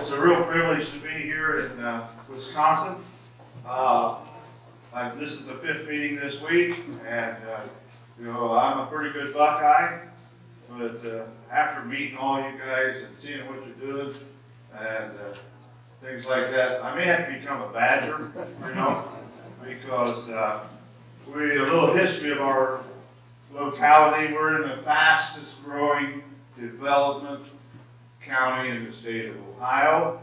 It's a real privilege to be here in Wisconsin. This is the 5th meeting this week, and I'm a pretty good Buckeye, but after meeting all you guys and seeing what you're doing and things like that, I may have to become a Badger, because a little history of our locality. We're in the fastest growing development county in the state of Ohio.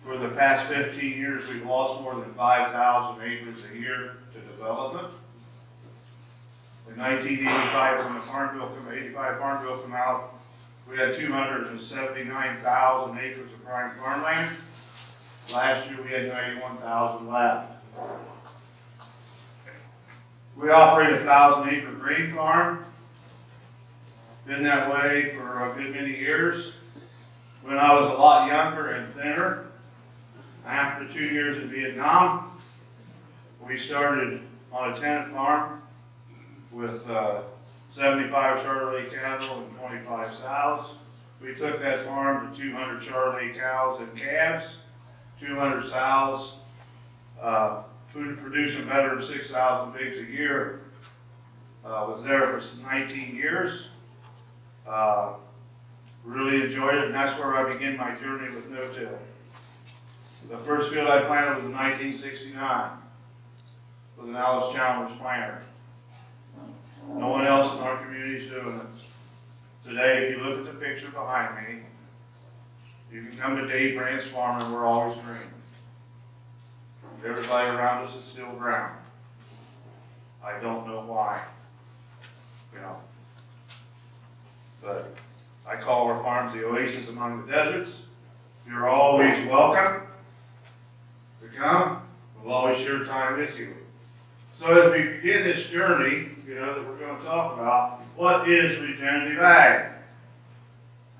For the past 15 years, we've lost more than 5,000 acres a year to development. In 1985, when the Farm Bill came out, we had 279,000 acres of prime farmland. Last year, we had 91,000 left. We operate a 1,000-acre grain farm. Been that way for a good many years. When I was a lot younger and thinner, after 2 years in Vietnam, we started on a tenant farm with 75 Charolais cattle and 25 sows. We took that farm to 200 Charolais cows and calves, 200 sows, producing better than 6,000 pigs a year. Was there for 19 years. Really enjoyed it, and that's where I began my journey with no-till. The first field I planted was in 1969 with an Alice Chalmers planter. No one else in our community is doing it. Today, if you look at the picture behind me, you can come to Dave Brandt's farm and we're always green. Everybody around us is still brown. I don't know why, but I call our farms the oasis among the deserts. You're always welcome to come. We'll always share time with you. So as we begin this journey, that we're going to talk about, what is regenerative ag?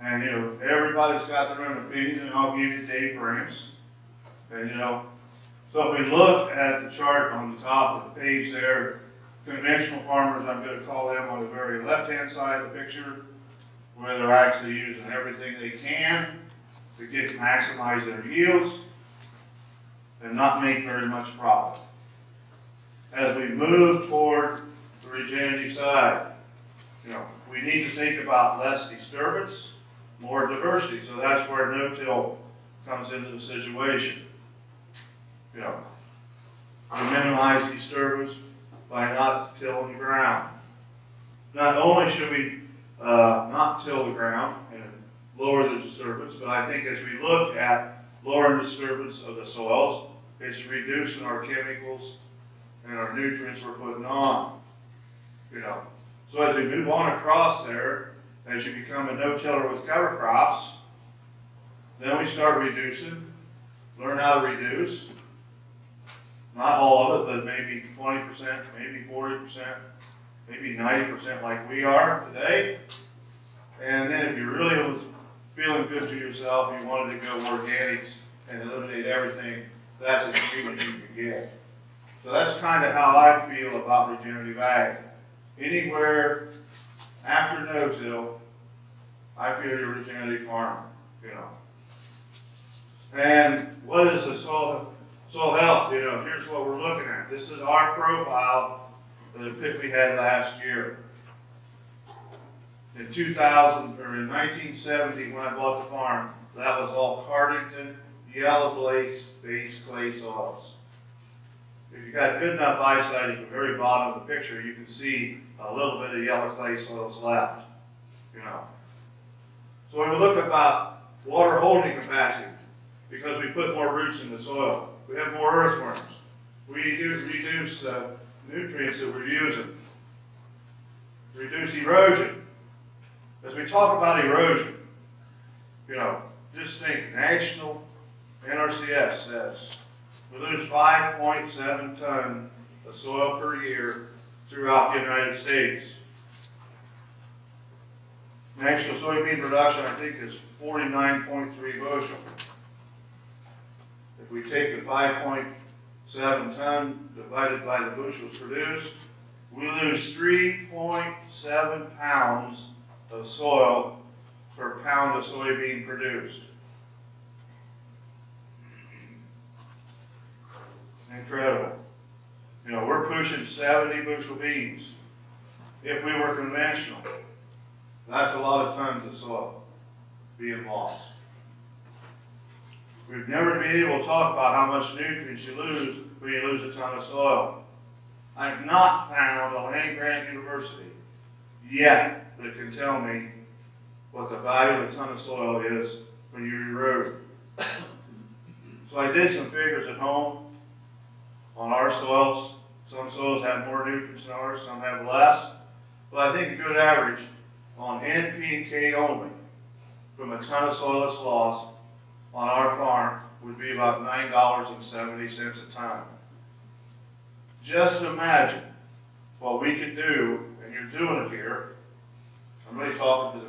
And everybody's got their own opinion, and I'll give you Dave Brandt's. And so if we look at the chart on the top of the page there, conventional farmers, I'm going to call them on the very left-hand side of the picture, where they're actually using everything they can to maximize their yields and not make very much profit. As we move toward the regenerative side, we need to think about less disturbance, more diversity. So that's where no-till comes into the situation. We minimize disturbance by not tilling the ground. Not only should we not till the ground and lower the disturbance, but I think as we look at lowering disturbance of the soils, it's reducing our chemicals and our nutrients we're putting on. So as we move on across there, as you become a no-tiller with cover crops, then we start reducing, learn how to reduce. Not all of it, but maybe 20%, maybe 40%, maybe 90% like we are today. And then if you really was feeling good to yourself, you wanted to go organics and eliminate everything, that's as cheap as you can get. So that's kind of how I feel about regenerative ag. Anywhere after no-till, I feel you're a regenerative farmer, And what is the soil health? Here's what we're looking at. This is our profile of the pit we had last year. In 1970, when I bought the farm, that was all Cardington yellow based clay soils. If you got good enough eyesight at the very bottom of the picture, you can see a little bit of yellow clay soils left. So when we look about water holding capacity, because we put more roots in the soil, we have more earthworms. We reduce nutrients that we're using. Reduce erosion. As we talk about erosion, just think national NRCS says we lose 5.7 tons of soil per year throughout the United States. National soybean production, I think, is 49.3 bushel. If we take the 5.7 ton divided by the bushels produced, we lose 3.7 pounds of soil per pound of soybean produced. Incredible. You know, we're pushing 70 bushel beans. If we were conventional, that's a lot of tons of soil being lost. We've never been able to talk about how much nutrients you lose when you lose a ton of soil. I've not found a land-grant university yet that can tell me what the value of a ton of soil is when you erode. So I did some figures at home on our soils. Some soils have more nutrients than ours, some have less. But I think a good average on N, P, and K only from a ton of soil that's lost on our farm would be about $9.70 a ton. Just imagine what we could do, and you're doing it here. I'm really talking to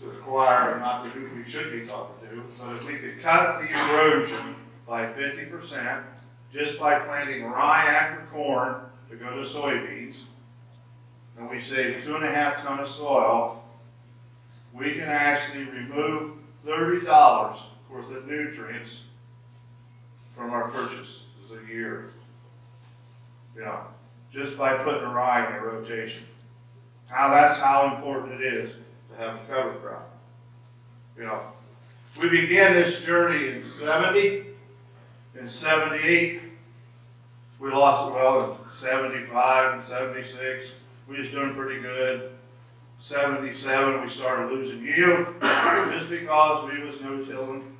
the choir and not to who we should be talking to, but if we could cut the erosion by 50% just by planting rye after corn to go to soybeans, and we save 2.5 tons of soil, we can actually remove $30 worth of nutrients from our purchases a year. You know, just by putting rye in a rotation. That's how important it is to have a cover crop. You know, we began this journey in 70. In 78, we lost, well, in 75 and 76, we was doing pretty good. 77, we started losing yield just because we was no-tilling.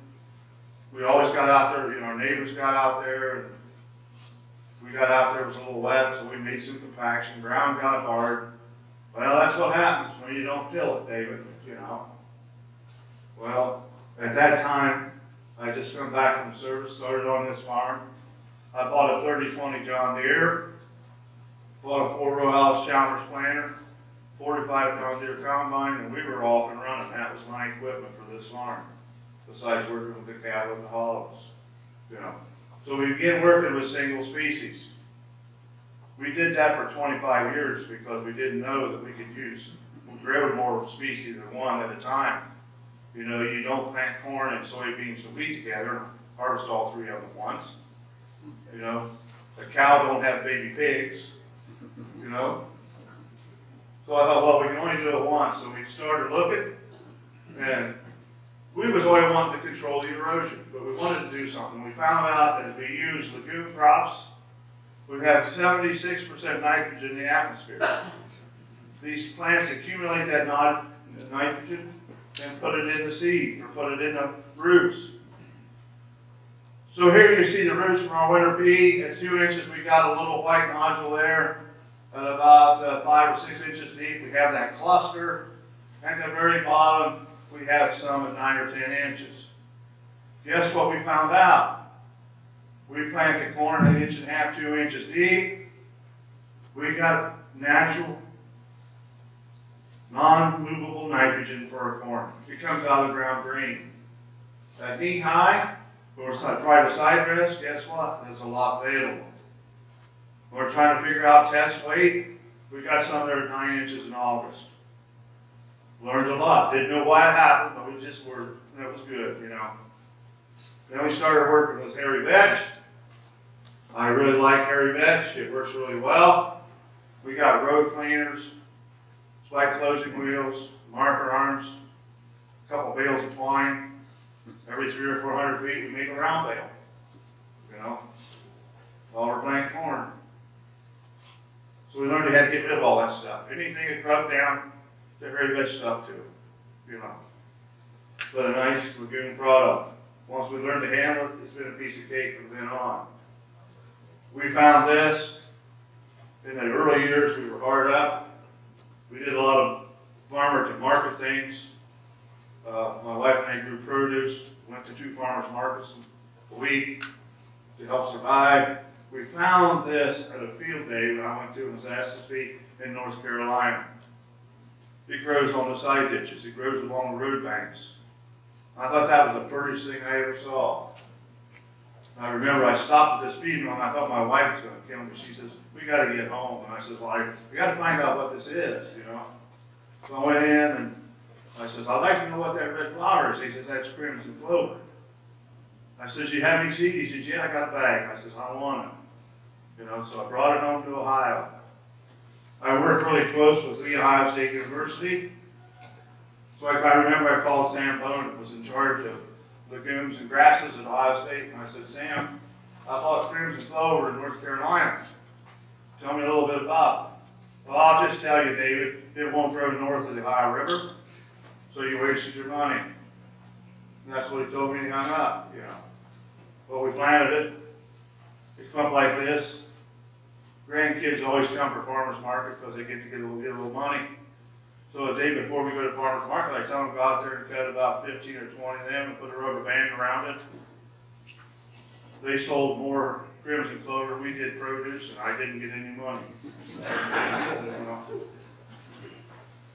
We always got out there, you know, our neighbors got out there, and we got out there, it was a little wet, so we made some compaction, ground got hard. Well, that's what happens when you don't till it, David, you know. Well, at that time, I just come back from service, started on this farm. I bought a 30-20 John Deere, bought a 4-row Alice Chalmers planter, 45 John Deere combine, and we were off and running. That was my equipment for this farm, besides working with the cattle and the hogs, you know. So we began working with single species. We did that for 25 years because we didn't know that we could use, grow more species than one at a time. You know, you don't plant corn and soybeans and wheat together and harvest all three of them at once. You know, a cow don't have baby pigs, you know. So I thought, well, we can only do it once. So we started looking, and we was always wanting to control the erosion, but we wanted to do something. We found out that if we use legume crops, we have 76% nitrogen in the atmosphere. These plants accumulate that nitrogen and put it in the seed or put it in the roots. So here you see the roots from our winter pea. At 2 inches, we got a little white nodule there. At about 5 or 6 inches deep, we have that cluster. At the very bottom, we have some at 9 or 10 inches. Guess what we found out? We planted corn 1.5 inches, 2 inches deep. We got natural, non-movable nitrogen for our corn. It comes out of the ground green. At knee high, or private side dress, guess what? There's a lot available. We're trying to figure out test weight. We got some there at 9 inches in August. Learned a lot. Didn't know why it happened, but we just were, that was good, you know. Then we started working with hairy vetch. I really like hairy vetch. It works really well. We got road cleaners, spike closing wheels, marker arms, a couple bales of twine. Every 300 or 400 feet, we make a round bale, you know, while we're planting corn. So we learned how to get rid of all that stuff. Anything that rubbed down, the hairy vetch stuff to, you know. But a nice legume product. Once we learned to handle it, it's been a piece of cake from then on. We found this. In the early years, we were hard up. We did a lot of farmer to market things. My wife and I grew produce, went to 2 farmers markets a week to help survive. We found this at a field day when I went to Mississippi in North Carolina. It grows on the side ditches. It grows along the road banks. I thought that was the prettiest thing I ever saw. I remember I stopped at this feed mill and I thought my wife was going to kill me. She says, we got to get home. And I said, well, we got to find out what this is, you know. So I went in and I says, I'd like to know what that red flower is. He says, that's crimson clover. I says, you have any seed? He says, yeah, I got a bag. I says, I want it. You know, so I brought it home to Ohio. I worked really close with the Ohio State University. So I remember I called Sam Bone, who was in charge of legumes and grasses at Ohio State, and I said, Sam, I bought crimson clover in North Carolina. Tell me a little bit about it. Well, I'll just tell you, David, it won't grow north of the Ohio River, so you wasted your money. And that's what he told me, and he hung up, you know. But we planted it. It come up like this. Grandkids always come for farmer's market because they get to get a little money. So the day before we go to farmer's market, I tell them to go out there and cut about 15 or 20 of them and put a rubber band around it. They sold more crimson clover. We did produce, and I didn't get any money.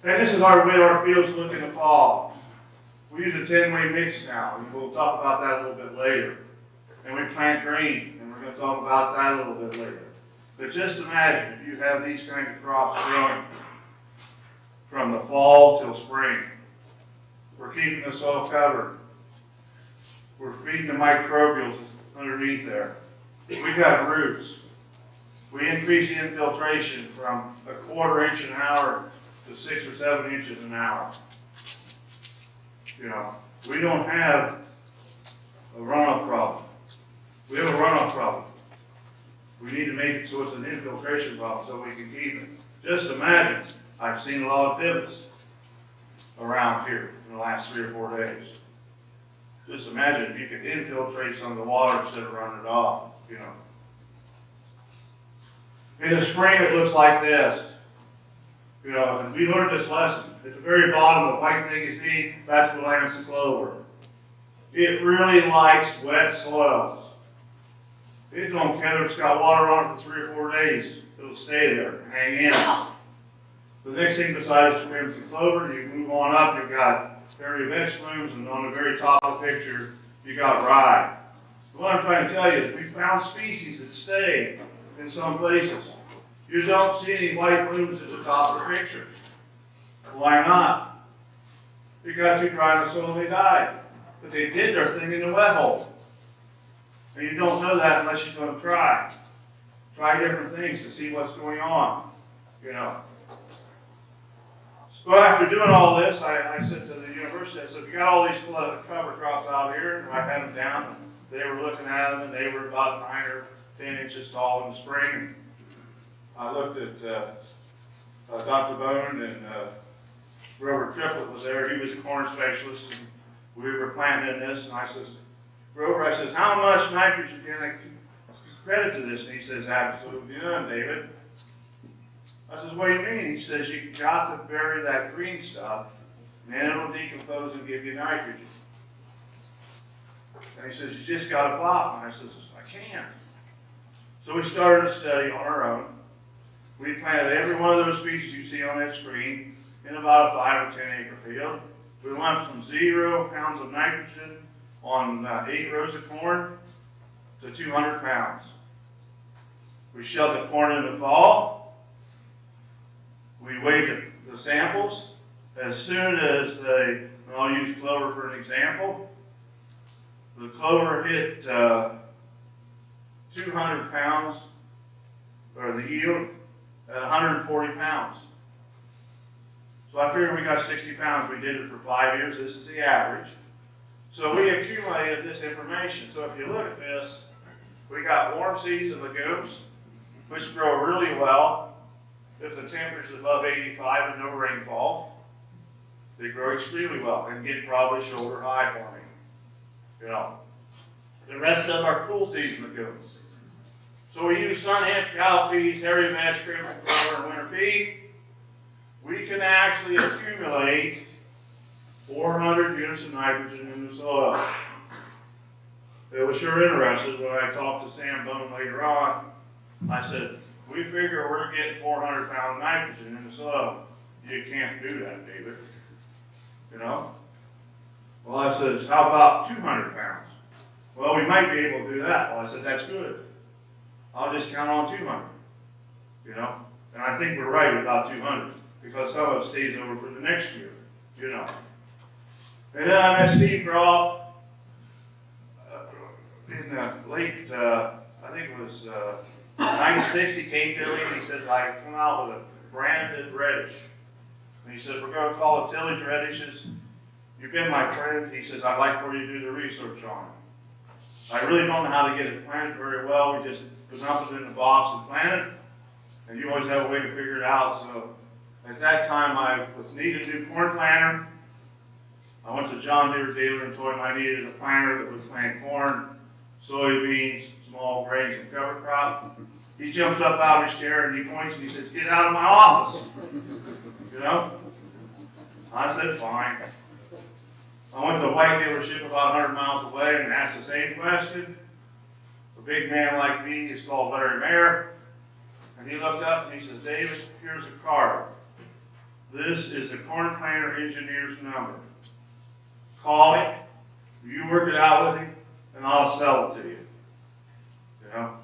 And this is the way our fields look in the fall. We use a 10-way mix now, and we'll talk about that a little bit later. And we plant green, and we're going to talk about that a little bit later. But just imagine if you have these kind of crops growing from the fall till spring. We're keeping the soil covered. We're feeding the microbials underneath there. We got roots. We increase the infiltration from a 1/4 inch an hour to 6 or 7 inches an hour. You know, we don't have a runoff problem. We have a runoff problem. We need to make it so it's an infiltration problem so we can keep it. Just imagine, I've seen a lot of pivots around here in the last 3 or 4 days. Just imagine if you could infiltrate some of the water instead of running it off, you know. In the spring, it looks like this. You know, and we learned this lesson. At the very bottom, the white thing is deep, that's the Lancet clover. It really likes wet soils. It don't care if it's got water on it for 3 or 4 days. It'll stay there and hang in. The next thing besides crimson clover, you move on up, you've got hairy vetch blooms, and on the very top of the picture, you got rye. What I'm trying to tell you is we found species that stay in some places. You don't see any white blooms at the top of the picture. Why not? It got too dry in the soil, they died. But they did their thing in the wet hole. And you don't know that unless you're going to try. Try different things to see what's going on, you know. So after doing all this, I said to the university, I said, we got all these cover crops out here, and I had them down, and they were looking at them, and they were about 9 or 10 inches tall in the spring. I looked at Dr. Bone, and Grover Triplett was there. He was a corn specialist, and we were planting this, and I says, Grover, I says, how much nitrogen can I credit to this? And he says, absolutely none, David. I says, what do you mean? He says, you got to bury that green stuff, and then it'll decompose and give you nitrogen. And he says, you just got to plow. And I says, I can't. So we started a study on our own. We planted every one of those species you see on that screen in about a 5 or 10 acre field. We went from 0 pounds of nitrogen on 8 rows of corn to 200 pounds. We shoved the corn in the fall. We weighed the samples. As soon as and I'll use clover for an example, the clover hit 200 pounds, or the yield, at 140 pounds. So I figured we got 60 pounds. We did it for 5 years. This is the average. So we accumulated this information. So if you look at this, we got warm seeds and legumes, which grow really well. If the temperature is above 85 and no rainfall, they grow extremely well and get probably shoulder high for me. You know, the rest of them are cool seeds legumes. So we use sun hemp, cowpeas, hairy vetch, crimson clover, and winter pea. We can actually accumulate 400 units of nitrogen in the soil. It was sure interesting when I talked to Sam Bone later on. I said, we figure we're getting 400 pounds of nitrogen in the soil. You can't do that, David. You know? Well, I said, how about 200 pounds? Well, we might be able to do that. Well, I said, that's good. I'll just count on 200. You know? And I think we're right about 200 because some of it stays over for the next year. You know? And then I met Steve Groff. late, I think it was 96, he came to me and he says, I come out with a branded reddish. And he said, we're going to call it tillage radishes. You've been my friend. He says, I'd like for you to do the research on it. I really don't know how to get it planted very well. We just dump it in the box and plant it. And you always have a way to figure it out. So at that time, I was needing a new corn planter. I went to John Deere dealer and told him I needed a planter that would plant corn, soybeans, small grains, and cover crop. He jumps up out of his chair and he points and he says, get out of my office. You know? I said, fine. I went to a white dealership about 100 miles away and asked the same question. A big man like me is called Larry Mayer. And he looked up and he says, David, here's a card. This is a corn planter engineer's number. Call him, you work it out with him, and I'll sell it to you. You know?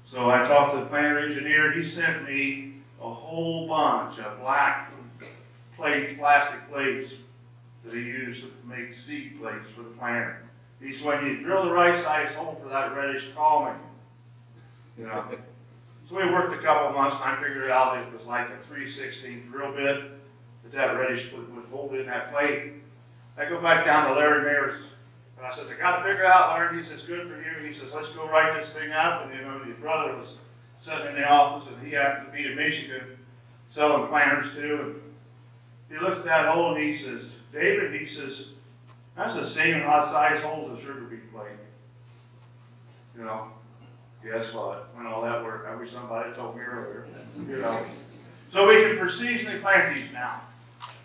So I talked to the planter engineer. He sent me a whole bunch of black plates, plastic plates that he used to make seed plates for the planter. He said, when you drill the right size hole for that reddish, call me. You know? So we worked a couple of months, and I figured out it was like a 3/16 drill bit that reddish would hold in that plate. I go back down to Larry Mayer's, and I said, I got to figure out, Larry. He says, good for you. He says, let's go write this thing up. And you know, his brother was sitting in the office, and he happened to be in Michigan selling planters too. And he looks at that hole, and he says, David, he says, that's the same size hole as a sugar beet plate. You know, guess what? When all that worked, I wish somebody told me earlier. You know, so we can seasonally plant these now.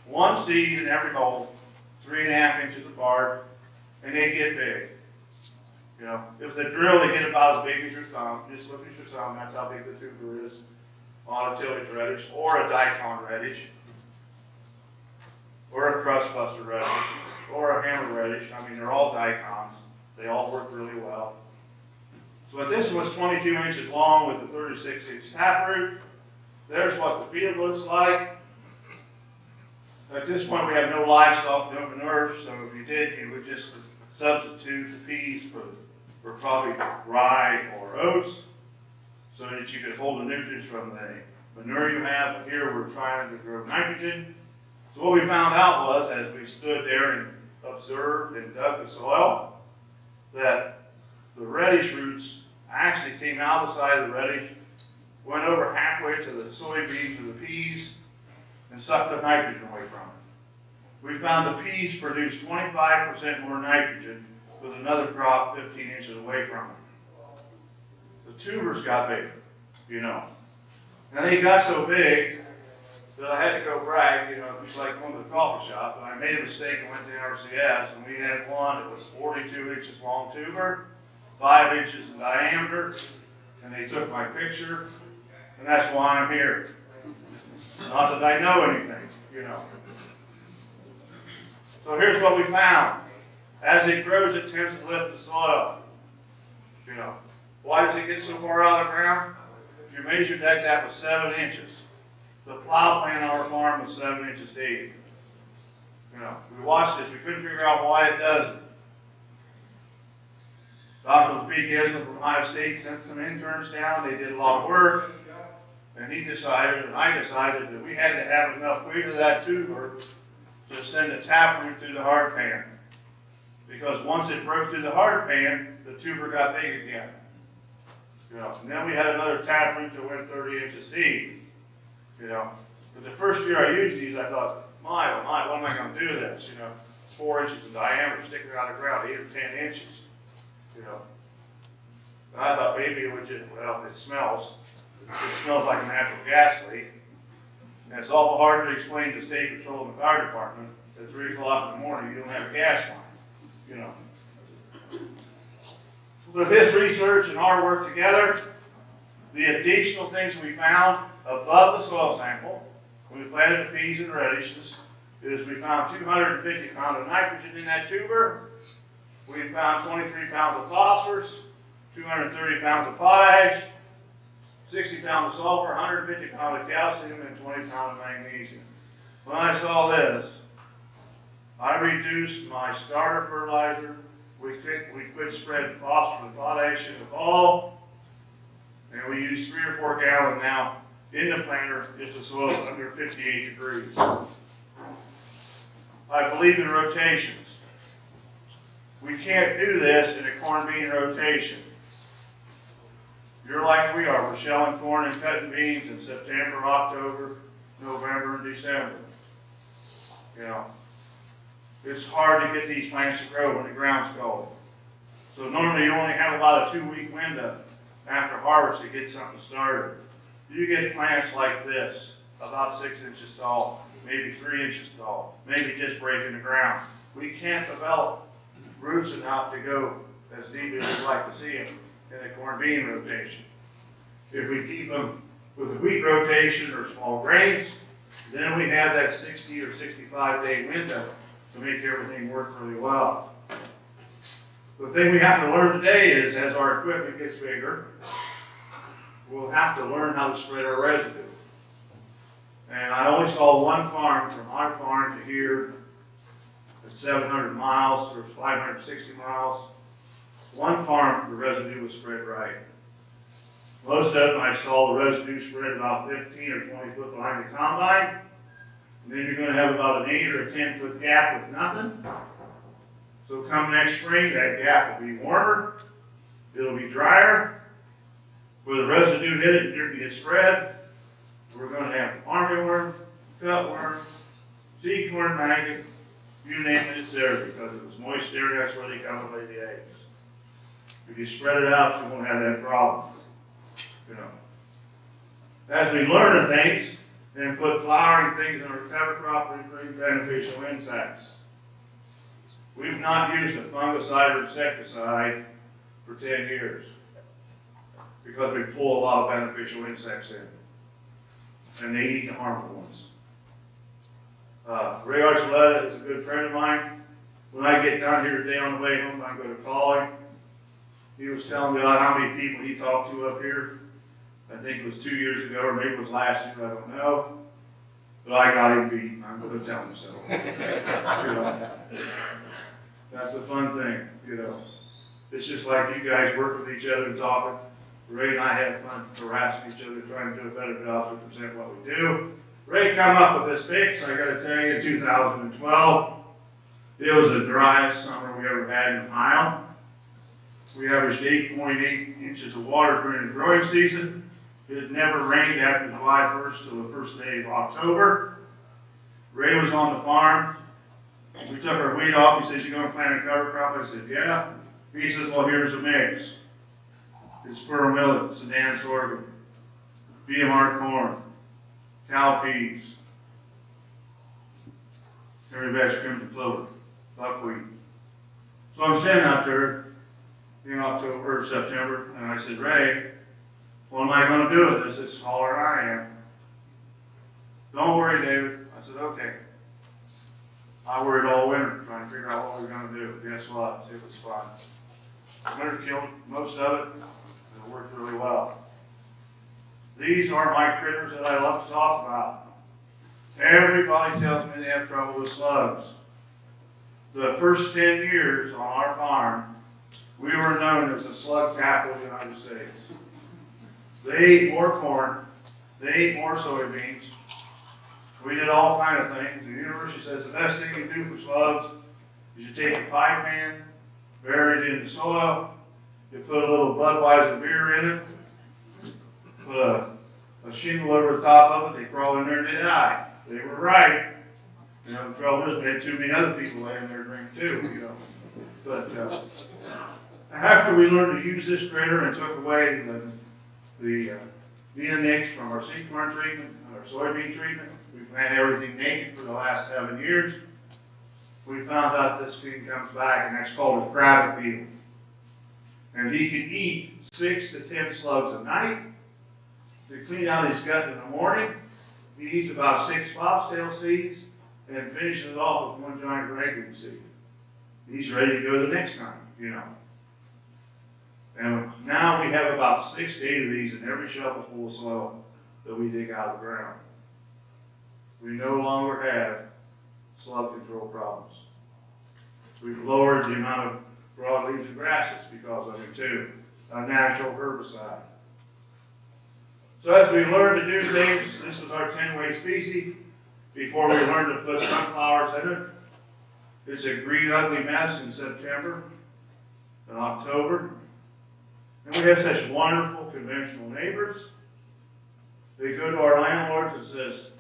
One seed in every hole. 3.5 inches apart, and they get big. You know, if they drill, they get about as big as your thumb. Just look at your thumb, that's how big the tuber is on a tillage reddish, or a daikon reddish, or a crustbuster reddish, or a hammer reddish. I mean, they're all daikons. They all work really well. So if this was 22 inches long with a 36-inch taproot, there's what the field looks like. At this point, we have no livestock, no manure, so if you did, you would just substitute the peas for probably rye or oats so that you could hold the nutrients from the manure you have. Here, we're trying to grow nitrogen. So what we found out was, as we stood there and observed and dug the soil, that the reddish roots actually came out the side of the reddish, went over halfway to the soybeans or the peas, and sucked the nitrogen away from it. We found the peas produce 25% more nitrogen with another crop 15 inches away from it. The tubers got bigger, you know. And they got so big that I had to go brag, you know, it's like going to the coffee shop, and I made a mistake and went to RCS, and we had one that was 42 inches long tuber, 5 inches in diameter, and they took my picture, and that's why I'm here. Not that I know anything, you know. So here's what we found. As it grows, it tends to lift the soil. You know. Why does it get so far out of the ground? If you measured that was 7 inches. The plow plan on our farm was 7 inches deep. You know, we watched this. We couldn't figure out why it doesn't. Dr. Lepegism from Ohio State sent some interns down. They did a lot of work. And he decided, and I decided, that we had to have enough weight of that tuber to send a taproot through the hard pan. Because once it broke through the hard pan, the tuber got big again. You know, and then we had another taproot that went 30 inches deep. You know, but the first year I used these, I thought, my, oh my, what am I going to do with this? You know, it's 4 inches in diameter, sticking out of the ground, 8 or 10 inches. You know, and I thought maybe it would just, well, it smells. It smells like a natural gas leak. And it's awful hard to explain to State Patrol and the fire department at 3 o'clock in the morning you don't have a gas line. You know. With this research and our work together, the additional things we found above the soil sample when we planted the peas and radishes is we found 250 pounds of nitrogen in that tuber. We found 23 pounds of phosphorus, 230 pounds of potash, 60 pounds of sulfur, 150 pounds of calcium, and 20 pounds of magnesium. When I saw this, I reduced my starter fertilizer We quit spreading phosphorus and potash in the fall, and we use 3 or 4 gallon now in the planter if the soil is under 58 degrees. I believe in rotations. We can't do this in a corn bean rotation. You're like we are. We're shelling corn and cutting beans in September, October, November, and December. You know, it's hard to get these plants to grow when the ground's cold. So normally you only have about a 2-week window after harvest to get something started. You get plants like this, about 6 inches tall, maybe 3 inches tall, maybe just breaking the ground. We can't develop roots enough to go as deep as we'd like to see them in a corn bean rotation. If we keep them with a wheat rotation or small grains, then we have that 60 or 65 day window to make everything work really well. The thing we have to learn today is as our equipment gets bigger, we'll have to learn how to spread our residue. And I only saw one farm from our farm to here, at 700 miles or 560 miles. One farm, the residue was spread right. Most of them, I saw the residue spread about 15 or 20 foot behind the combine. And then you're going to have about an 8 or a 10 foot gap with nothing. So come next spring, that gap will be warmer. It'll be drier. Where the residue hit it and didn't get spread, we're going to have armyworm, cutworm, seed corn maggot, you name it, it's there because it was moist area, that's where they come and lay the eggs. If you spread it out, you won't have that problem. You know. As we learn the things and put flowering things in our cover crop, we bring beneficial insects. We've not used a fungicide or insecticide for 10 years because we pull a lot of beneficial insects in. And they eat the harmful ones. Ray Archuleta is a good friend of mine. When I get down here today on the way home, I'm going to call him. He was telling me about how many people he talked to up here. I think it was 2 years ago, or maybe it was last year, I don't know. But I got him beat. I'm going to tell him so. You know, that's the fun thing, you know. It's just like you guys work with each other and talking. Ray and I have fun harassing each other, trying to do a better job to present what we do. Ray come up with this fix, I gotta tell you, in 2012. It was the driest summer we ever had in Ohio. We averaged 8.8 inches of water during the growing season. It had never rained after July 1st till the first day of October. Ray was on the farm. We took our wheat off. He says, "You gonna plant a cover crop?" I said, "Yeah." He says, "Well, here's a mix. It's pearl millet, Sudan sorghum, BMR corn, cowpeas, every batch of crimson clover, buckwheat." So I'm standing out there in October or September, and I said, "Ray, what am I going to do with this? It's smaller than I am." "Don't worry, David." I said, "Okay." I worried all winter trying to figure out what we were going to do. Guess what? It was fun. Winter killed most of it. It worked really well. These are my critters that I love to talk about. Everybody tells me they have trouble with slugs. The first 10 years on our farm, we were known as the slug capital of the United States. They ate more corn. They ate more soybeans. We did all kinds of things. The university says the best thing you do for slugs is you take a pie pan, bury it in the soil, you put a little Budweiser beer in it, put a shingle over the top of it, they crawl in there and they die. They were right. You know, the trouble is they had too many other people laying there drink too, you know. But after we learned to use this critter and took away the neonics from our seed corn treatment, our soybean treatment, we planted everything naked for the last 7 years. We found out this thing comes back, and that's called a crab beetle. And he could eat 6 to 10 slugs a night. To clean out his gut in the morning, he eats about 6 foxtail seeds and finishes it off with 1 giant ragweed seed. He's ready to go the next time, you know. And now we have about 6 to 8 of these in every shovel full of soil that we dig out of the ground. We no longer have slug control problems. We've lowered the amount of broad leaves and grasses because of it too. A natural herbicide. So as we learn to do things, this was our 10-way species. Before we learned to put sunflowers in it, it's a green ugly mess in September and October. And we have such wonderful conventional neighbors. They go to our landlords and says,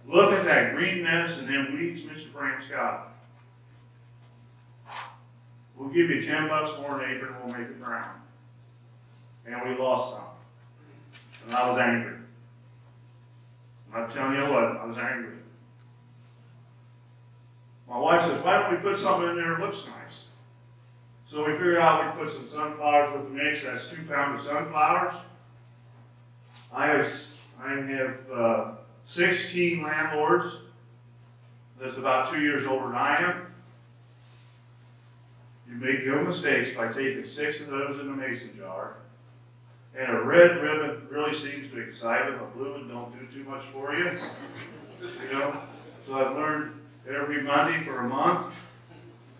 look at that green mess and them weeds Mr. Brandt's got. We'll give you $10 for an acre and we'll make it brown. And we lost some. And I was angry. I'm telling you what, I was angry. My wife says, why don't we put something in there that looks nice? So we figured out we put some sunflowers with the mix. That's 2 pounds of sunflowers. I have 16 landlords that's about 2 years older than I am. You make no mistakes by taking 6 of those in the mason jar. And a red ribbon really seems to excite them. A blue one don't do too much for you. You know? So I've learned every Monday for a month,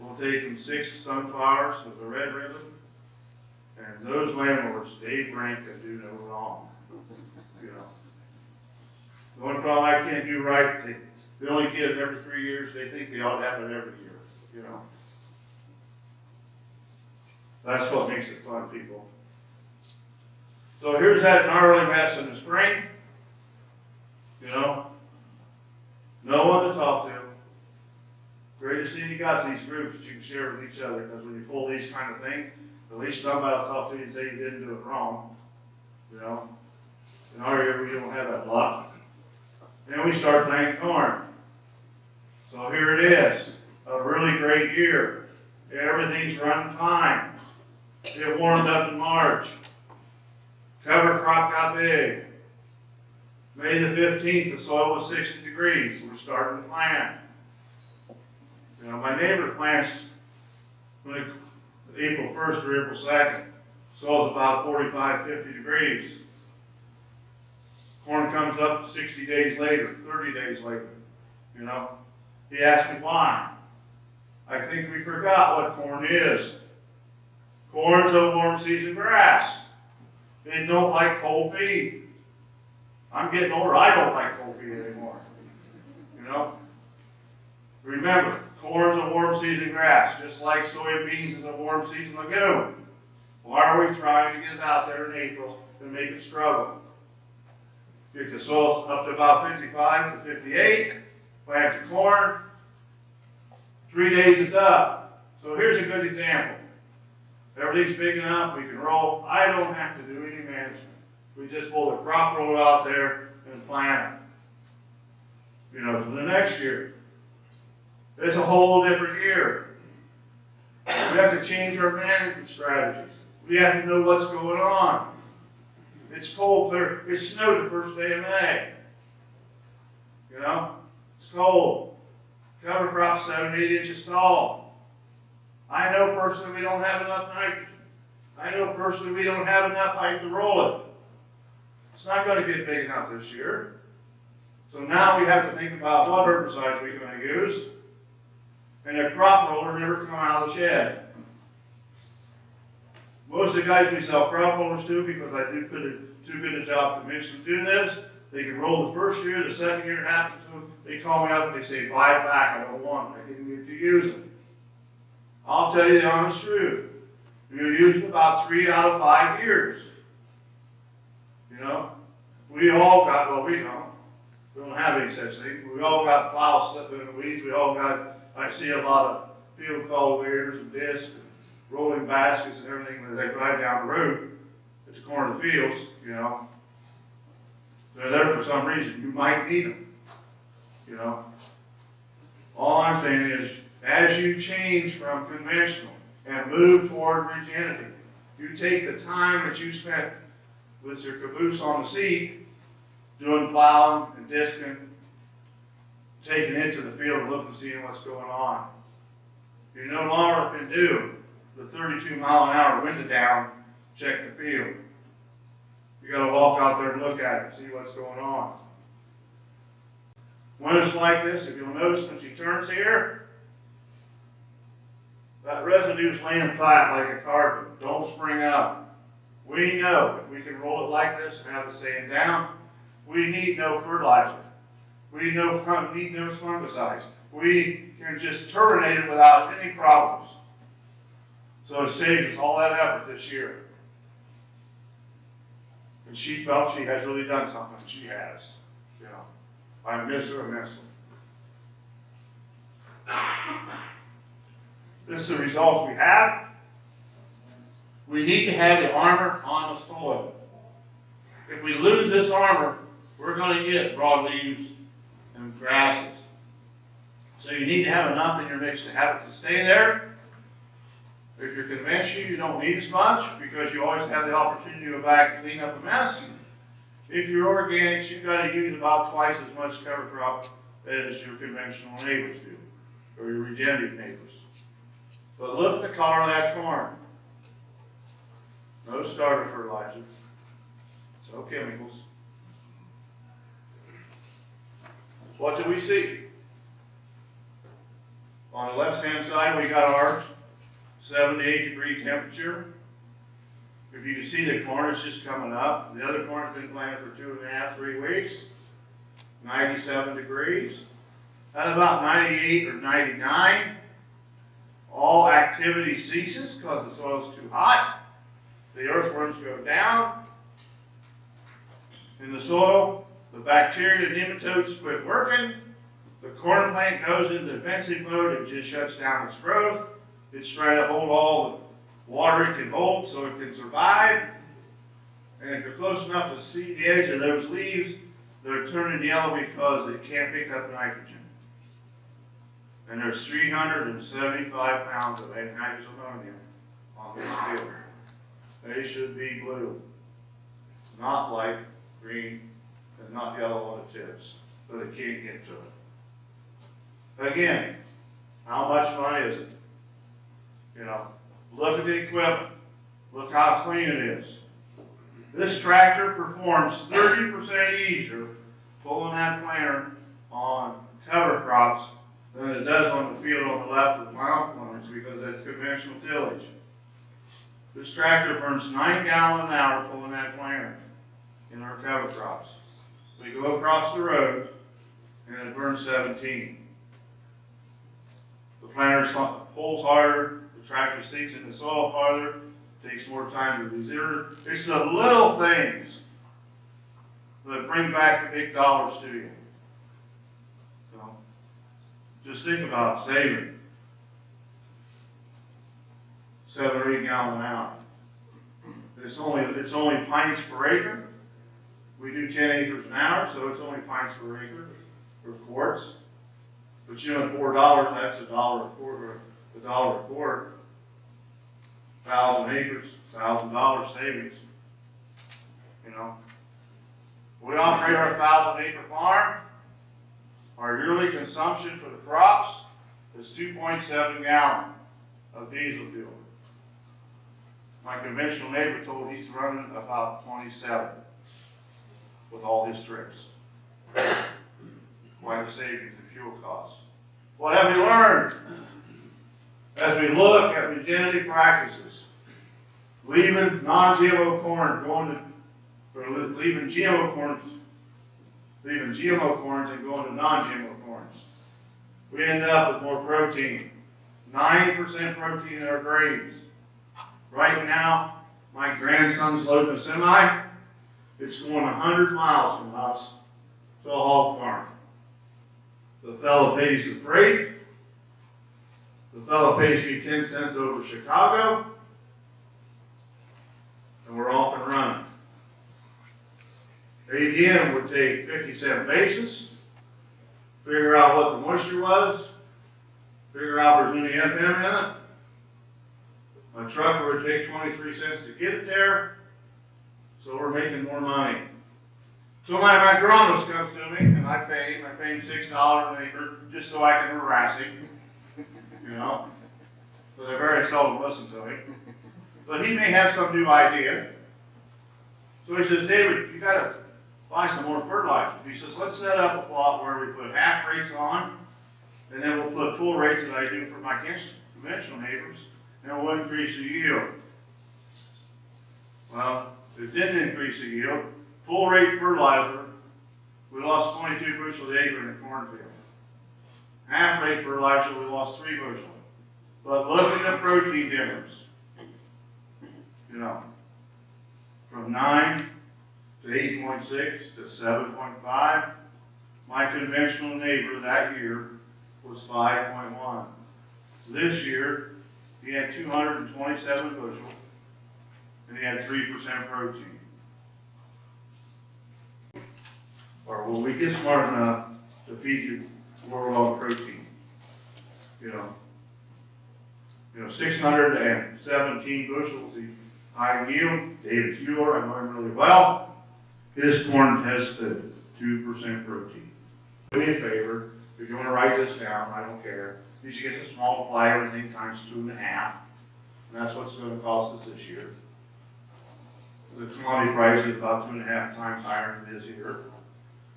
we'll take them 6 sunflowers with a red ribbon. And those landlords, Dave Brandt, can do no wrong. You know. The one problem I can't do right, they only get it every 3 years. They think they ought to have it every year. You know. That's what makes it fun, people. So here's that gnarly mess in the spring. You know, no one to talk to. Great to see you got these groups that you can share with each other, because when you pull these kind of things, at least somebody will talk to you and say you didn't do it wrong. You know, in our area we don't have that luck. Then we start planting corn. So here it is, a really great year. Everything's running fine. It warmed up in March. Cover crop got big. May the 15th, the soil was 60 degrees. We're starting to plant. You know, my neighbor plants April 1st or April 2nd. Soil's about 45, 50 degrees. Corn comes up 60 days later, 30 days later. You know, he asked me why. I think we forgot what corn is. Corn's a warm season grass. They don't like cold feed. I'm getting older, I don't like cold feed anymore. You know? Remember, corn's a warm season grass, just like soybeans is a warm season legume. Why are we trying to get it out there in April and make it struggle? Get the soil up to about 55 to 58, plant the corn, 3 days it's up. So here's a good example. Everything's big enough, we can roll. I don't have to do any management. We just pull the crop roller out there and plant it. You know, for the next year. It's a whole different year. We have to change our management strategies. We have to know what's going on. It's cold clear. It snowed the first day of May. You know, it's cold. Cover crop's 7 to 8 inches tall. I know personally we don't have enough nitrogen. I know personally we don't have enough height to roll it. It's not going to get big enough this year. So now we have to think about what herbicides we're going to use. And a crop roller never come out of the shed. Most of the guys we sell crop rollers to, because I do too good a job convincing them to do this, they can roll the first year, the second year it happens to them, they call me up and they say, buy it back, I don't want it, I didn't get to use it. I'll tell you the honest truth. You're using about 3 out of 5 years. You know? We all got, well, we don't have any such thing. We all got plows slipping in the weeds. We all got, I see a lot of field cultivators and discs and rolling baskets and everything that they drive down the road at the corner of the fields, you know. They're there for some reason. You might need them, you know. All I'm saying is, as you change from conventional and move toward regenerative, you take the time that you spent with your caboose on the seat, doing plowing and disking, taking it to the field and looking and seeing what's going on. You no longer can do the 32-mile-an-hour window down, check the field. You got to walk out there and look at it and see what's going on. When it's like this, if you'll notice when she turns here, That residue's laying flat like a carpet. Don't spring up. We know if we can roll it like this and have it staying down, we need no fertilizer. We need no fungicides. We can just terminate it without any problems. So it saved us all that effort this year. And she felt she has really done something. She has. You know, I miss her immensely. This is the results we have. We need to have the armor on the soil. If we lose this armor, we're going to get broadleaves and grasses. So you need to have enough in your mix to have it to stay there. If you're conventional, you don't need as much because you always have the opportunity to go back and clean up a mess. If you're organics, you've got to use about twice as much cover crop as your conventional neighbors do, or your regenerative neighbors. But look at the color of that corn. No starter fertilizer, no chemicals. What do we see? On the left-hand side, we got our 78 degree temperature. If you can see, the corn is just coming up. The other corn's been planted for 2.5, 3 weeks. 97 degrees. At about 98 or 99, all activity ceases because the soil's too hot. The earthworms go down in the soil. The bacteria and nematodes quit working. The corn plant goes into defensive mode. It just shuts down its growth. It's trying to hold all the water it can hold so it can survive. And if you're close enough to see the edge of those leaves, they're turning yellow because they can't pick up nitrogen. And there's 375 pounds of anhydrous ammonia on this field. They should be blue, not light green, and not yellow on the tips, so they can't get to it. Again, how much fun is it? You know, look at the equipment. Look how clean it is. This tractor performs 30% easier pulling that planter on cover crops than it does on the field on the left with wild clones because that's conventional tillage. This tractor burns 9 gallons an hour pulling that planter in our cover crops. We go across the road and it burns 17. The planter pulls harder, the tractor sinks in the soil farther, takes more time to reserve. It's the little things that bring back the big dollars to you. So, just think about saving 7 or 8 gallons an hour. It's only pints per acre. We do 10 acres an hour, so it's only pints per acre, or quarts. But you know, at $4, that's $1 a quart, or $1 a quart. 1,000 acres, $1,000 savings. You know, we operate our 1,000-acre farm. Our yearly consumption for the crops is 2.7 gallons of diesel fuel. My conventional neighbor told he's running about 27 with all his trips. Quite a savings in fuel costs. What have we learned? As we look at regenerative practices, leaving non-GMO corn leaving GMO corns and going to non-GMO corns, we end up with more protein. 9% protein in our grains. Right now, my grandson's loading a semi. It's going 100 miles from us to a hog farm. The fellow pays the freight. The fellow pays me 10 cents over Chicago. And we're off and running. ADM would take 50-cent basis, figure out what the moisture was, figure out if there's any FM in it. A trucker would take 23 cents to get it there, so we're making more money. So my agronomist comes to me, and I pay him $6 an acre just so I can harass him, you know, so they very seldom listen to him. But he may have some new idea. So he says, David, you got to buy some more fertilizer. He says, let's set up a plot where we put half rates on, and then we'll put full rates that I do for my conventional neighbors, and it will increase the yield. Well, it didn't increase the yield. Full rate fertilizer, we lost 22 bushels an acre in the cornfield. Half rate fertilizer, we lost 3 bushels. But look at the protein difference. You know, from 9 to 8.6 to 7.5. My conventional neighbor that year was 5.1. This year, he had 227 bushels, and he had 3% protein. Or will we get smart enough to feed the world on protein? You know, 617 bushels high yield. David Hewler, I know him really well. His corn tested 2% protein. Do me a favor, if you want to write this down, I don't care. You should get this multiply everything times 2.5. And that's what's going to cost us this year. The commodity price is about 2.5 times higher than it is here.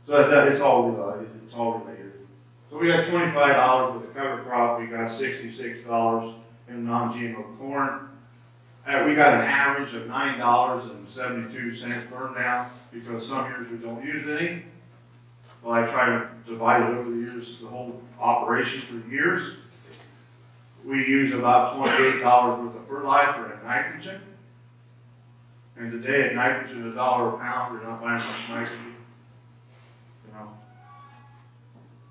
So it's all related. It's all related. So we got $25 with the cover crop. We got $66 in non-GMO corn. We got an average of $9.72 burn down because some years we don't use any. Well, I try to divide it over the years, the whole operation for the years. We use about $28 worth of fertilizer and nitrogen. And today at nitrogen $1 a pound, we're not buying much nitrogen. You know.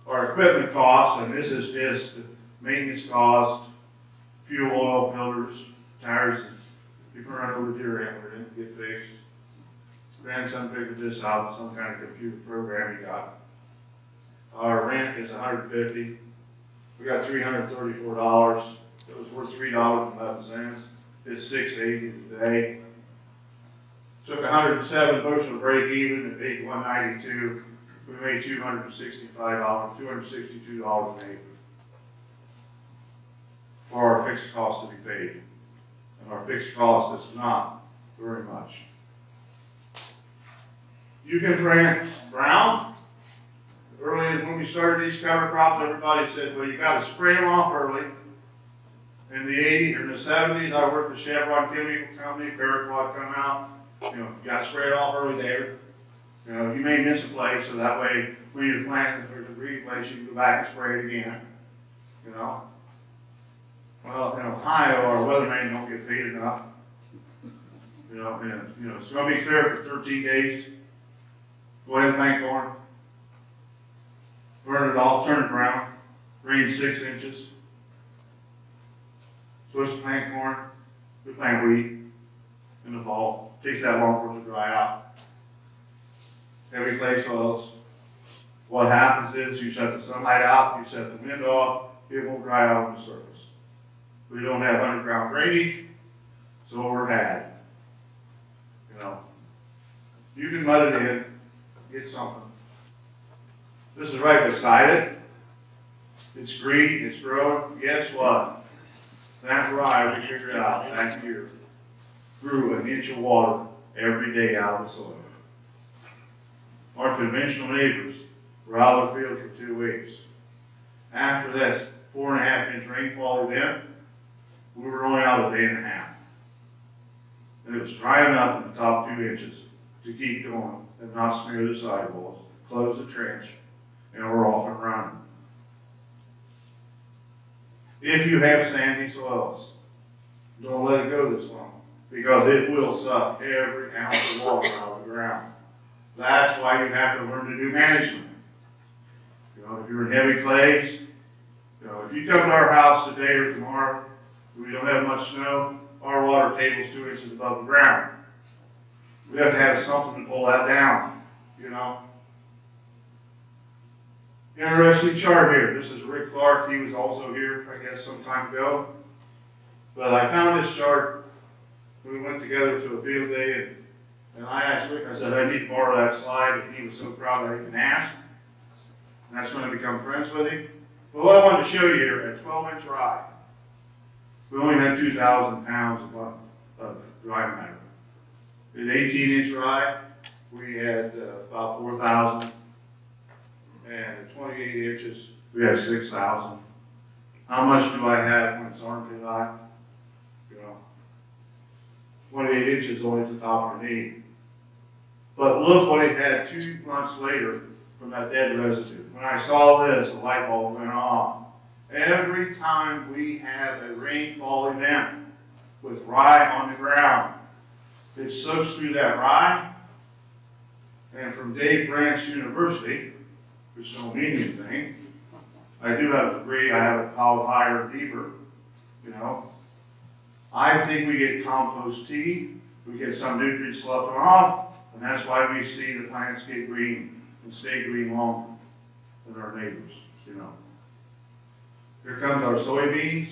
Our equipment costs, and this is just maintenance cost, fuel oil filters, tires. You can run over deer antler and get fixed. Grandson figured this out with some kind of computer program he got. Our rent is $150. We got $334. It was worth $3.11. It's $6.80 today. Took 107 bushel to break even at big 192. We made $262 an acre for our fixed cost to be paid. And our fixed cost is not very much. You can plant brown. Early when we started these cover crops, everybody said, well, you got to spray them off early. In the 80s or in the 70s, I worked with Chevron Chemical Company, Fairfield come out. You know, you got to spray it off early there. You know, you may miss a place, so that way when you're planting, if there's a green place, you can go back and spray it again. You know. Well, in Ohio, our weathermen don't get paid enough. You know, and it's going to be clear for 13 days. Go ahead and plant corn. Burn it all, turn it around. Rain 6 inches. Supposed to plant corn. We plant wheat in the fall. Takes that long for it to dry out. Heavy clay soils. What happens is you shut the sunlight out, you shut the wind off, it won't dry out on the surface. We don't have underground drainage, so we're bad. You know, you can mud it in, get something. This is right beside it. It's green, it's growing. Guess what? That rye, we figured out that year, grew an inch of water every day out of the soil. Our conventional neighbors were out of the field for 2 weeks. After that 4.5 inch rainfall event, we were only out a day and a half. And it was dry enough in the top 2 inches to keep going and not smear the sidewalls, close the trench, and we're off and running. If you have sandy soils, don't let it go this long because it will suck every ounce of water out of the ground. That's why you have to learn to do management. You know, if you're in heavy clays, you know, if you come to our house today or tomorrow, we don't have much snow, our water table is 2 inches above the ground. We have to have something to pull that down, you know. Interesting chart here. This is Rick Clark. He was also here, I guess, some time ago. But I found this chart. We went together to a field day, and I asked Rick, I said, I need to borrow that slide, and he was so proud I even asked. And that's when I become friends with him. But what I wanted to show you here, at 12-inch rye, we only had 2,000 pounds of dry matter. At 18-inch rye, we had about 4,000. And at 28 inches, we had 6,000. How much do I have when it's armpit high? You know, 28 inches only at the top of the knee. But look what it had 2 months later from that dead residue. When I saw this, the light bulb went off. Every time we have a rainfall event with rye on the ground, it soaks through that rye. And from Brandt University, which don't mean anything, I do have a degree, I have it called higher and deeper, you know. I think we get compost tea, we get some nutrients sloughing off, and that's why we see the plants get green and stay green longer than our neighbors, you know. Here comes our soybeans,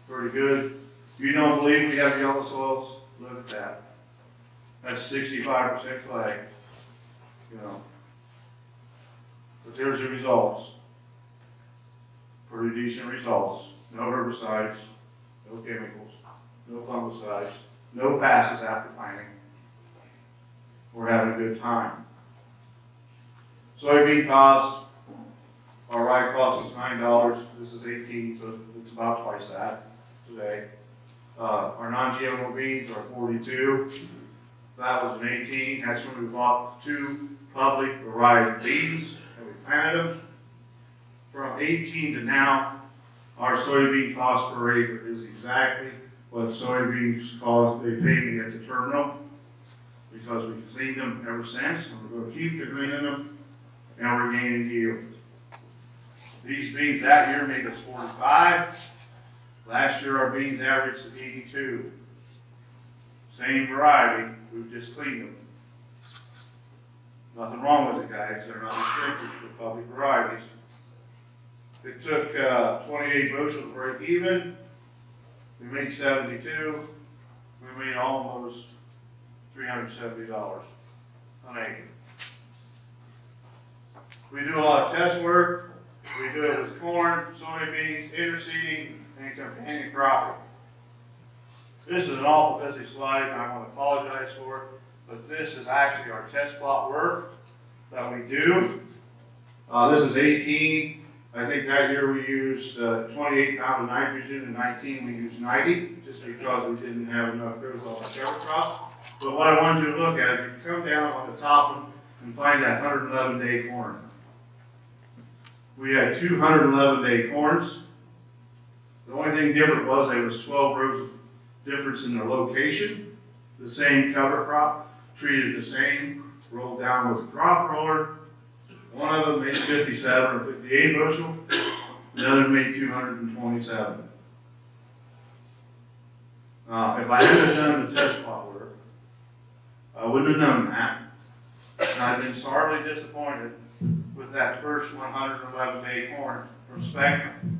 pretty good. If you don't believe we have yellow soils, look at that. That's 65% clay, you know. But there's the results. Pretty decent results. No herbicides, no chemicals, no fungicides, no passes after planting. We're having a good time. Soybean cost, our rye cost is $9. This is 18, so it's about twice that today. Our non-GMO beans are 42. That was an 18. That's when we bought 2 public variety beans and we planted them. From 18 to now, our soybean cost per acre is exactly what soybeans cost. They pay me at the terminal because we've cleaned them ever since, and we're going to keep cleaning them, and we're gaining yield. These beans that year made us 45. Last year our beans averaged 82. Same variety, we've just cleaned them. Nothing wrong with it, guys. They're not restricted to public varieties. It took 28 bushels to break even. We made 72. We made almost $370 an acre. We do a lot of test work. We do it with corn, soybeans, interseeding, and companion cropping. This is an awful busy slide, and I want to apologize for it, but this is actually our test plot work that we do. This is 18. I think that year we used 28 pounds of nitrogen, and 19 we used 90, just because we didn't have enough growth on the cover crop. But what I wanted you to look at, if you come down on the top and find that 111-day corn. We had 211-day corns. The only thing different was there was 12 rows of difference in their location. The same cover crop, treated the same, rolled down with a crop roller. One of them made 57 or 58 bushel, the other made 227. If I hadn't done the test plot work, I wouldn't have known that. And I've been sorely disappointed with that first 111-day corn from Spectrum.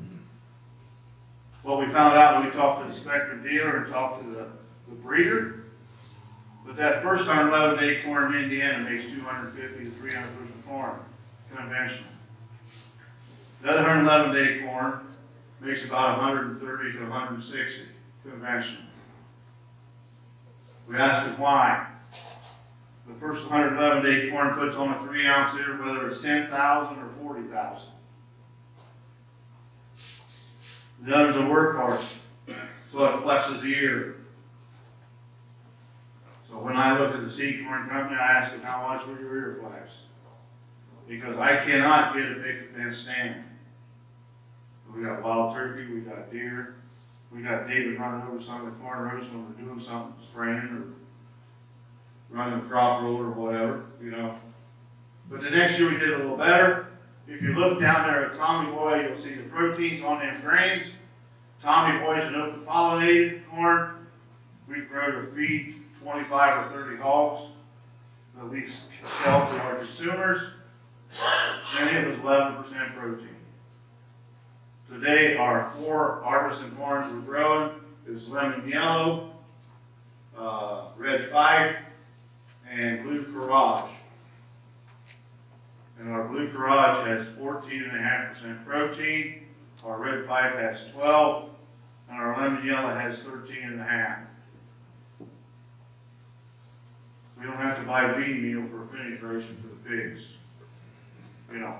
What we found out when we talked to the Spectrum dealer and talked to the breeder, but that first 111-day corn in Indiana makes 250 to 300 bushel corn, conventional. The other 111-day corn makes about 130 to 160, conventional. We asked them why. The first 111-day corn puts on a 3-ounce liter, whether it's 10,000 or 40,000. The other's a workhorse, so it flexes the ear. So when I look at the seed corn company, I ask them, how much will your ear flex? Because I cannot get a picket fence stand. We got wild turkey, we got deer, we got David running over some of the corn rows when we're doing something, spraying or running a crop roller or whatever, you know. But the next year we did a little better. If you look down there at Tommy Boy, you'll see the proteins on them grains. Tommy Boy's an open pollinated corn. We grow to feed 25 or 30 hogs that we sell to our consumers. And it was 11% protein. Today, our 4 harvesting corns we're growing is lemon yellow, red 5, and blue courage. And our blue courage has 14.5% protein, our red 5 has 12, and our lemon yellow has 13.5. We don't have to buy bean meal for finishing ration for the pigs, you know.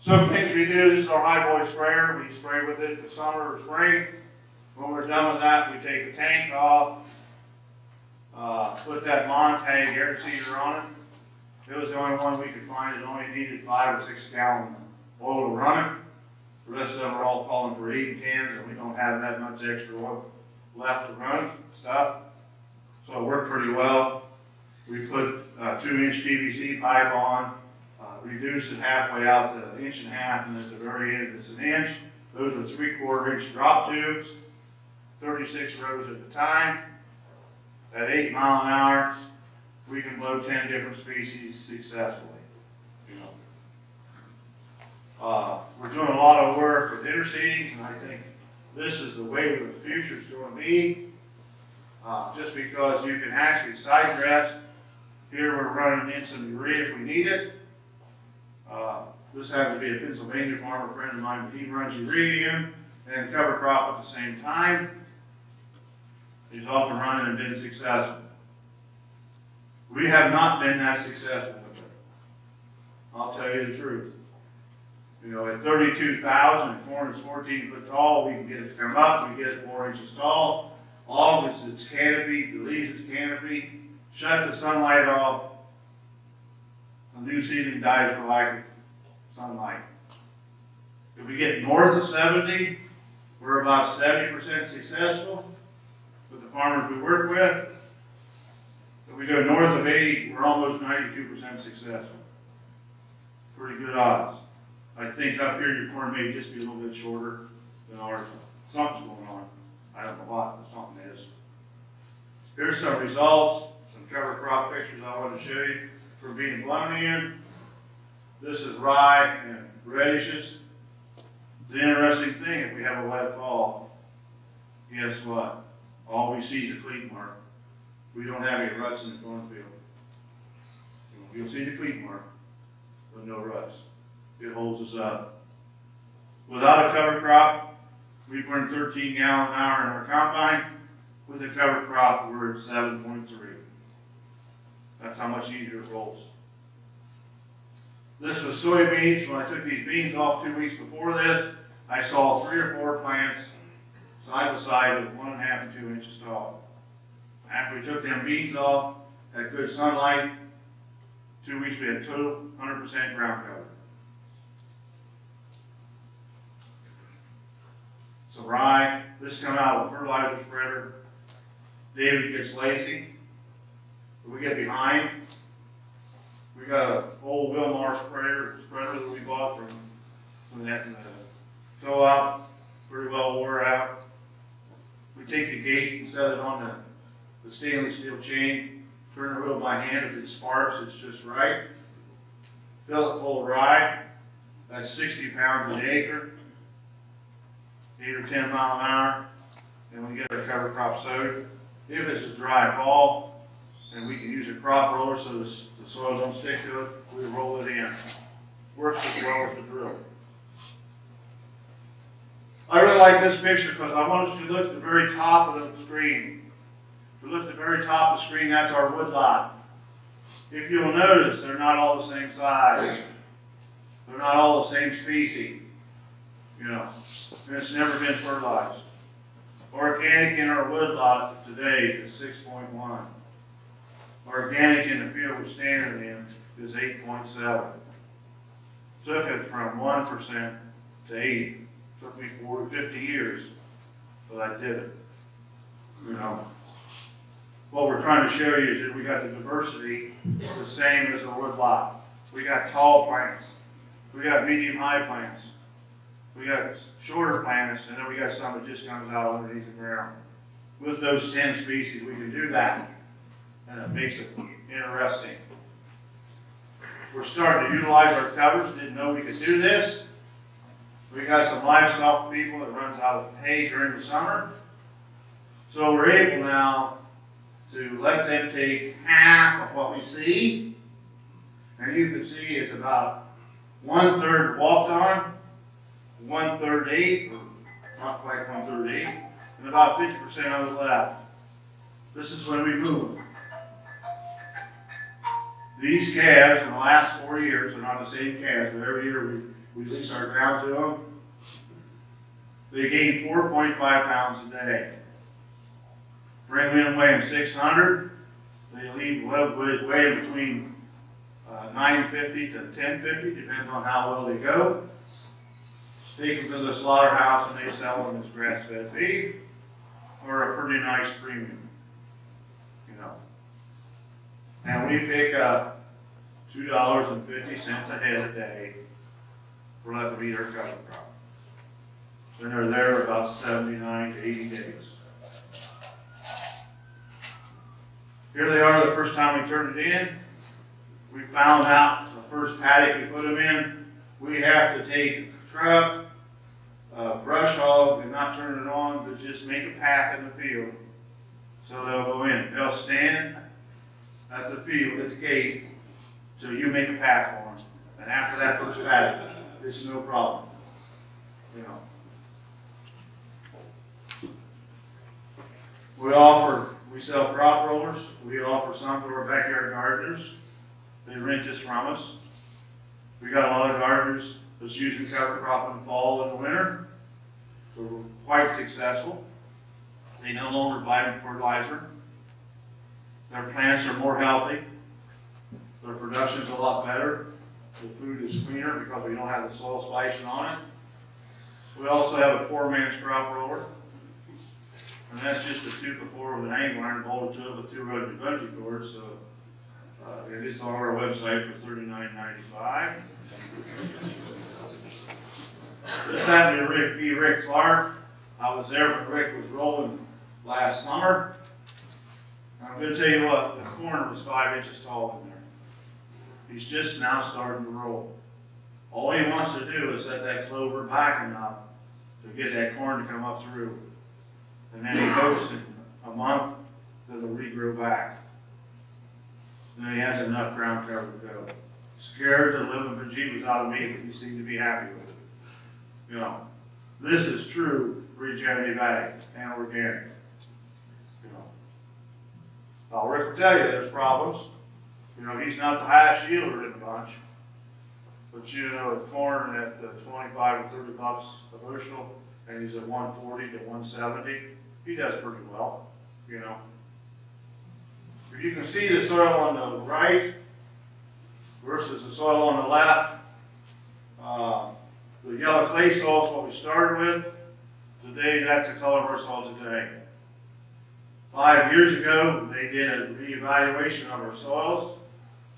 Some things we do, this is our high boy sprayer. We spray with it in the summer or spring. When we're done with that, we take the tank off, put that Montag air seeder on it. It was the only one we could find that only needed 5 or 6 gallon oil to run it. The rest of them are all calling for 8 and 10s, and we don't have that much extra oil left to run stuff. So it worked pretty well. We put a 2-inch PVC pipe on, reduced it halfway out to 1.5 inches, and at the very end it's 1 inch. Those are 3/4 inch drop tubes, 36 rows at a time. At 8 miles an hour, we can blow 10 different species successfully. We're doing a lot of work with interseedings, and I think this is the way the future is going to be. Just because you can actually side dress. Here we're running in some urea if we need it. This happens to be a Pennsylvania farmer friend of mine, but he runs urea in and cover crop at the same time. He's off and running and been successful. We have not been that successful with it. I'll tell you the truth. At 32,000, corn is 14 foot tall, we can get it to come up, we get it 4 inches tall. August its canopy, leaves its canopy, shut the sunlight off. A new seedling dies for lack of sunlight. If we get north of 70, we're about 70% successful with the farmers we work with. If we go north of 80, we're almost 92% successful. Pretty good odds. I think up here your corn may just be a little bit shorter than ours. Something's going on. I don't know what, but something is. Here's some results, some cover crop pictures I want to show you for being blown in. This is rye and radishes. The interesting thing, if we have a wet fall, guess what? All we see is a cleat mark. We don't have any ruts in the cornfield. You'll see the cleat mark, but no ruts. It holds us up. Without a cover crop, we burn 13 gallons an hour in our combine. With a cover crop, we're at 7.3. That's how much easier it rolls. This was soybeans. When I took these beans off 2 weeks before this, I saw 3 or 4 plants side by side with 1.5 and 2 inches tall. After we took them beans off, had good sunlight, 2 weeks we had total 100% ground cover. So rye, this come out with fertilizer spreader. David gets lazy. We get behind. We got an old Wilmar spreader that we bought from that co-op, pretty well wore out. We take the gate and set it on the stainless steel chain, turn the wheel by hand. If it sparks, it's just right. Fill it full of rye. That's 60 pounds an acre. 8 or 10 mile an hour, and we get our cover crop sowed. If it's a dry fall, and we can use a crop roller so the soil don't stick to it, we roll it in. Works as well as the drill. I really like this picture because I want us to look at the very top of the screen. If you look at the very top of the screen, that's our wood lot. If you'll notice, they're not all the same size. They're not all the same species. And it's never been fertilized. Organic in our wood lot today is 6.1. Organic in the field we're standing in is 8.7. Took it from 1% to 80. Took me 50 years, but I did it. What we're trying to show you is that we got the diversity the same as the wood lot. We got tall plants. We got medium-high plants. We got shorter plants, and then we got some that just comes out underneath the ground. With those 10 species, we can do that, and it makes it interesting. We're starting to utilize our covers. Didn't know we could do this. We got some livestock people that runs out of hay during the summer. So we're able now to let them take half of what we see. And you can see it's about 1/3 walked on, 1/3 ate, or not quite 1/3 ate, and about 50% of it left. This is when we move them. These calves in the last 4 years are not the same calves, but every year we We lease our ground to them. They gain 4.5 pounds a day. Bring them in weighing 600. They leave weighing between 950 to 1050, depends on how well they go. Take them to the slaughterhouse and they sell them as grass-fed beef for a pretty nice premium, you know. And we pick up $2.50 a head a day for letting them eat our cover crop. And they're there about 79 to 80 days. Here they are the first time we turned it in. We found out the first paddock we put them in, we have to take a truck, brush hog, and not turn it on, but just make a path in the field. So they'll go in. They'll stand at the field, at the gate, till you make a path for them. And after that first paddock, it's no problem. You know. We sell crop rollers. We offer some to our backyard gardeners. They rent this from us. We got a lot of gardeners that's using cover crop in the fall and the winter. So we're quite successful. They no longer buy fertilizer. Their plants are more healthy. Their production's a lot better. The food is cleaner because we don't have the soil splicing on it. We also have a poor man's crop roller. And that's just a 2x4 with an angle iron bolted to it with 2 rows of bungee cords. So it is on our website for $39.95. This happened to Rick Clark. I was there when Rick was rolling last summer. And I'm going to tell you what, the corn was 5 inches tall in there. He's just now starting to roll. All he wants to do is set that clover back enough to get that corn to come up through. And then he hopes in a month that it'll regrow back. Then he has enough ground cover to go. Scared the living bejeebers out of me, but he seemed to be happy with it. You know, this is true regenerative ag and organic. You know, now Rick will tell you there's problems. You know, he's not the highest yielder in the bunch, but you know, with corn at 25 or 30 bucks a bushel, and he's at 140 to 170, he does pretty well. You know, if you can see the soil on the right versus the soil on the left. The yellow clay soil is what we started with. Today, that's the color of our soil today. 5 years ago, they did a reevaluation of our soils.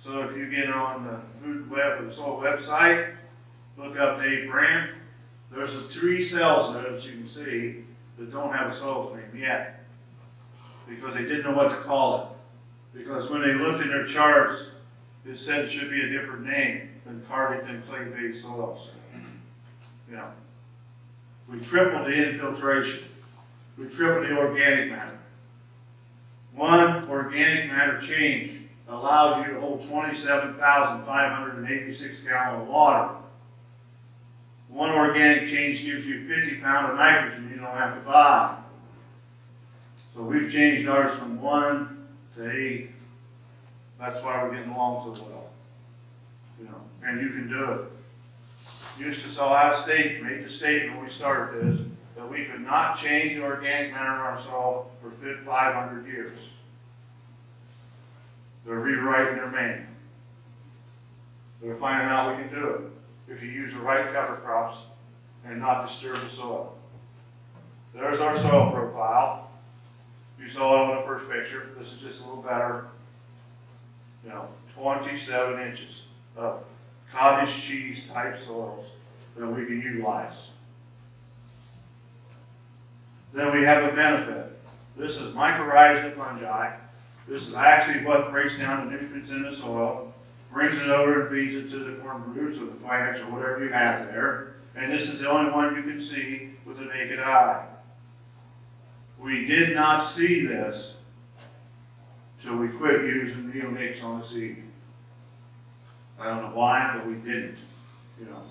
So if you get on the food web or the soil website, look up Dave Brandt. There's 3 cells there that you can see that don't have a soil name yet because they didn't know what to call it. Because when they looked in their charts, it said it should be a different name than Cardington clay-based soils. You know, we tripled the infiltration. We tripled the organic matter. One organic matter change allows you to hold 27,586 gallons of water. One organic change gives you 50 pounds of nitrogen you don't have to buy. So we've changed ours from 1 to 8. That's why we're getting along so well. You know, and you can do it. Eustis, Ohio State made the statement when we started this that we could not change the organic matter in our soil for 500 years. They're rewriting their manual. They're finding out we can do it if you use the right cover crops and not disturb the soil. There's our soil profile. You saw it on the first picture. This is just a little better. You know, 27 inches of cottage cheese type soils that we can utilize. Then we have a benefit. This is mycorrhizal fungi. This is actually what breaks down the nutrients in the soil, brings it over and feeds it to the corn roots or the plants or whatever you have there. And this is the only one you can see with the naked eye. We did not see this till we quit using neonics on the seed. I don't know why, but we didn't, you know.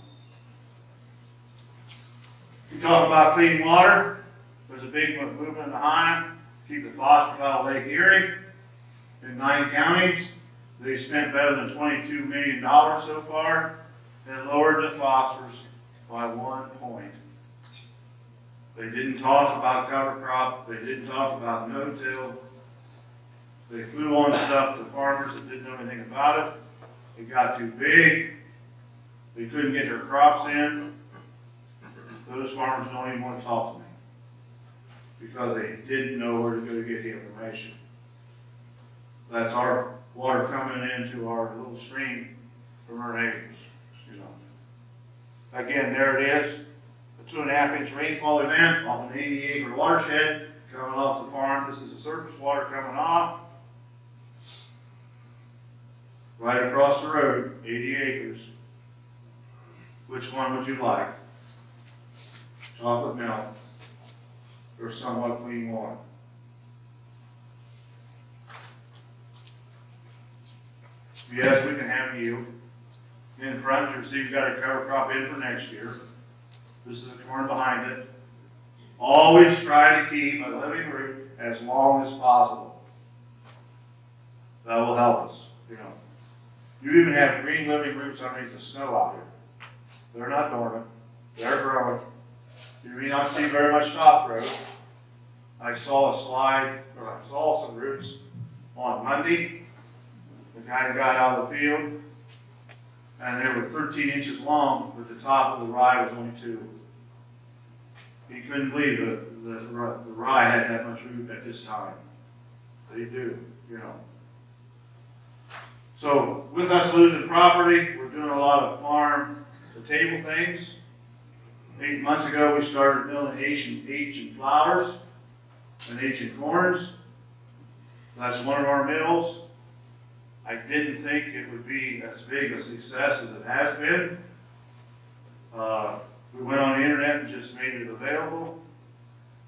You talk about clean water. There's a big movement in the hive to keep the phosphorus out of Lake Erie. In 9 counties, they spent better than $22 million so far. and lowered the phosphorus by 1 point. They didn't talk about cover crop. They didn't talk about no-till. They flew on stuff to farmers that didn't know anything about it. It got too big. They couldn't get their crops in. Those farmers don't even want to talk to me because they didn't know where to go to get the information. That's our water coming into our little stream from our neighbors, you know. Again, there it is, a 2.5-inch rainfall event off an 80-acre watershed coming off the farm. This is the surface water coming off. Right across the road, 80 acres. Which one would you like? Chocolate milk or somewhat clean water? Yes, we can have you. In front, you'll see we've got a cover crop in for next year. This is the corn behind it. Always try to keep a living root as long as possible. That will help us, you know. You even have green living roots underneath the snow out here. They're not dormant. They're growing. You may not see very much top growth. I saw some roots on Monday. The guy got out of the field, and they were 13 inches long, but the top of the rye was only 2. He couldn't believe the rye had that much root at this time. They do, you know. So with us losing property, we're doing a lot of farm to table things. 8 months ago, we started milling H in flowers and H in corns. That's one of our mills. I didn't think it would be as big a success as it has been. We went on the internet and just made it available.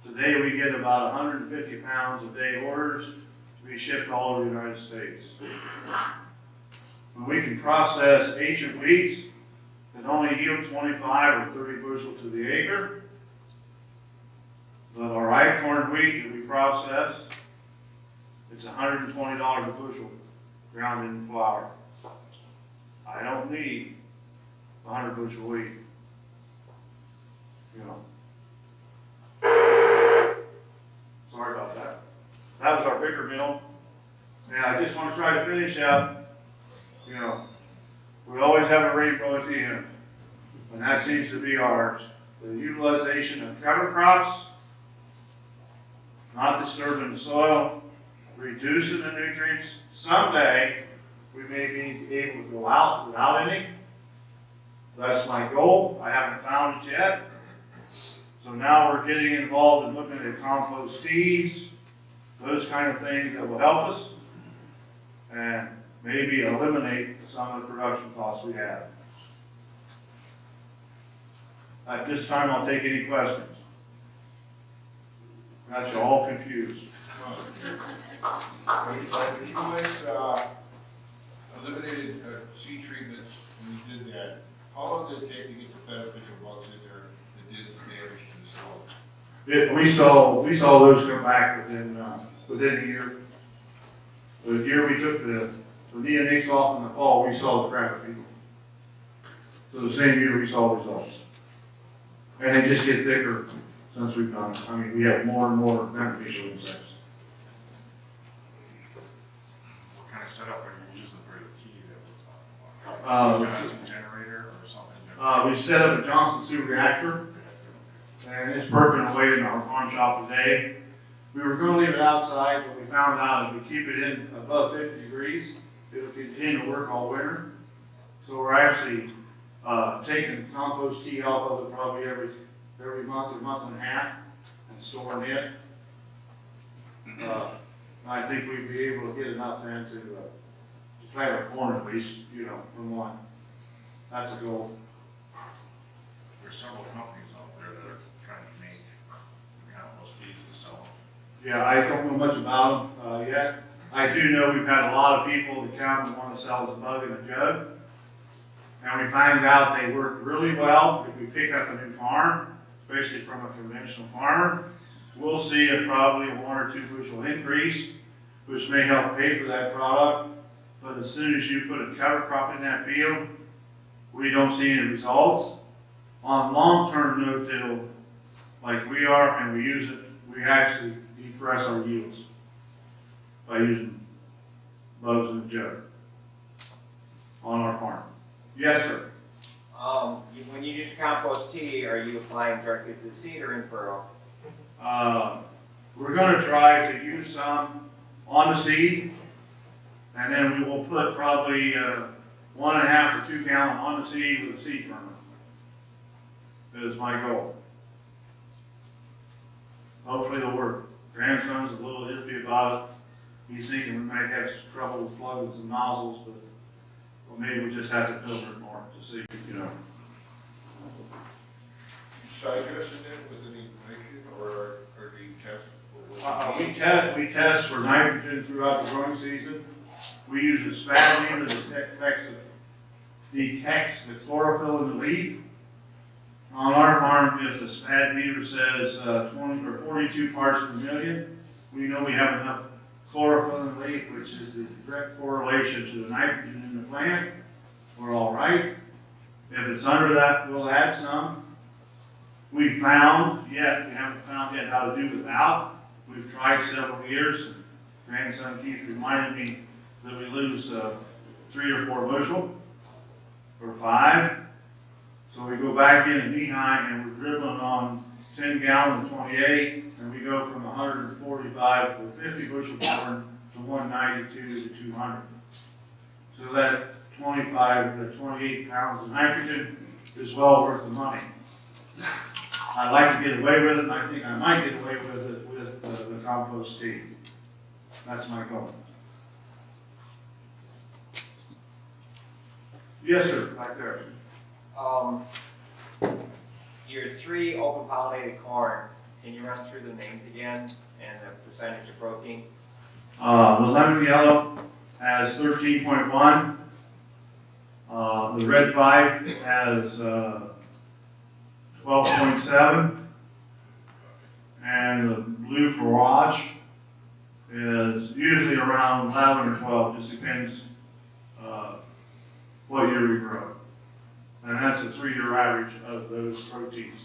Today we get about 150 pounds a day orders to be shipped all over the United States. When we can process ancient wheats that only yield 25 or 30 bushel to the acre, but our rye-corn wheat that we process, it's $120 a bushel ground in flour. I don't need 100 bushel wheat, you know. Sorry about that. That was our bigger mill. Now I just want to try to finish up. You know, we always have a rainbow at the end, and that seems to be ours. The utilization of cover crops, not disturbing the soil, reducing the nutrients. Someday, we may be able to go out without any. That's my goal. I haven't found it yet. So now we're getting involved in looking at compost teas, those kind of things that will help us, and maybe eliminate some of the production costs we have. At this time, I'll take any questions. Got you all confused. We eliminated seed treatments when we did that. How long did it take to get the beneficial bugs in there that did damage to the soil? We saw those come back within a year. The year we took the neonics off in the fall, we saw the crap of people. So the same year we saw results. And they just get thicker since we've done it. I mean, we have more and more beneficial insects. What kind of setup are you using for the tea that we're talking about? Johnson generator or something? We set up a Johnson Sioux reactor, and it's perking away in our farm shop today. We were going to leave it outside, but we found out if we keep it in above 50 degrees, it'll continue to work all winter. So we're actually taking compost tea off of it probably every month or month and a half and storing it. I think we'd be able to get enough then to plant our corn at least, you know, from one. That's a goal. There's several companies out there that are trying to make compost teas and sell them. Yeah, I don't know much about them yet. I do know we've had a lot of people that come and want to sell us a mug and a jug. And we find out they work really well if we pick up a new farm, especially from a conventional farmer. We'll see probably a 1 or 2 bushel increase, which may help pay for that product. But as soon as you put a cover crop in that field, we don't see any results. On long-term no-till, like we are, and we use it, we actually depress our yields by using bugs in the jug on our farm. Yes, sir. When you use your compost tea, are you applying directly to the seed or in furrow? We're gonna try to use some on the seed, and then we will put probably 1.5 or 2 gallon on the seed with a seed ferment. That is my goal. Hopefully it'll work. Grandson's a little iffy about it. He's thinking we might have some trouble with plugs and nozzles, but well, maybe we just have to filter it more to see, you know. Side dressing it with any nitrogen or do you test? We test for nitrogen throughout the growing season. We use a spad that detects the chlorophyll in the leaf. On our farm, if the SPAD meter says 20 or 42 parts per million, we know we have enough chlorophyll in the leaf, which is the direct correlation to the nitrogen in the plant. We're all right. If it's under that, we'll add some. We haven't found yet how to do without. We've tried several years. Grandson keeps reminding me that we lose 3 or 4 bushel or 5. So we go back in knee-high and we're dribbling on 10 gallon to 28, and we go from 145 to 50 bushel corn to 192 to 200. So that 25 to 28 pounds of nitrogen is well worth the money. I'd like to get away with it, and I think I might get away with it with the compost tea. That's my goal. Yes, sir, right there. Your 3 open pollinated corn, can you run through the names again and the percentage of protein? The lemon yellow has 13.1. The red 5 has 12.7. And the blue barrage is usually around 11 or 12, just depends what year we grow. And that's a 3-year average of those proteins.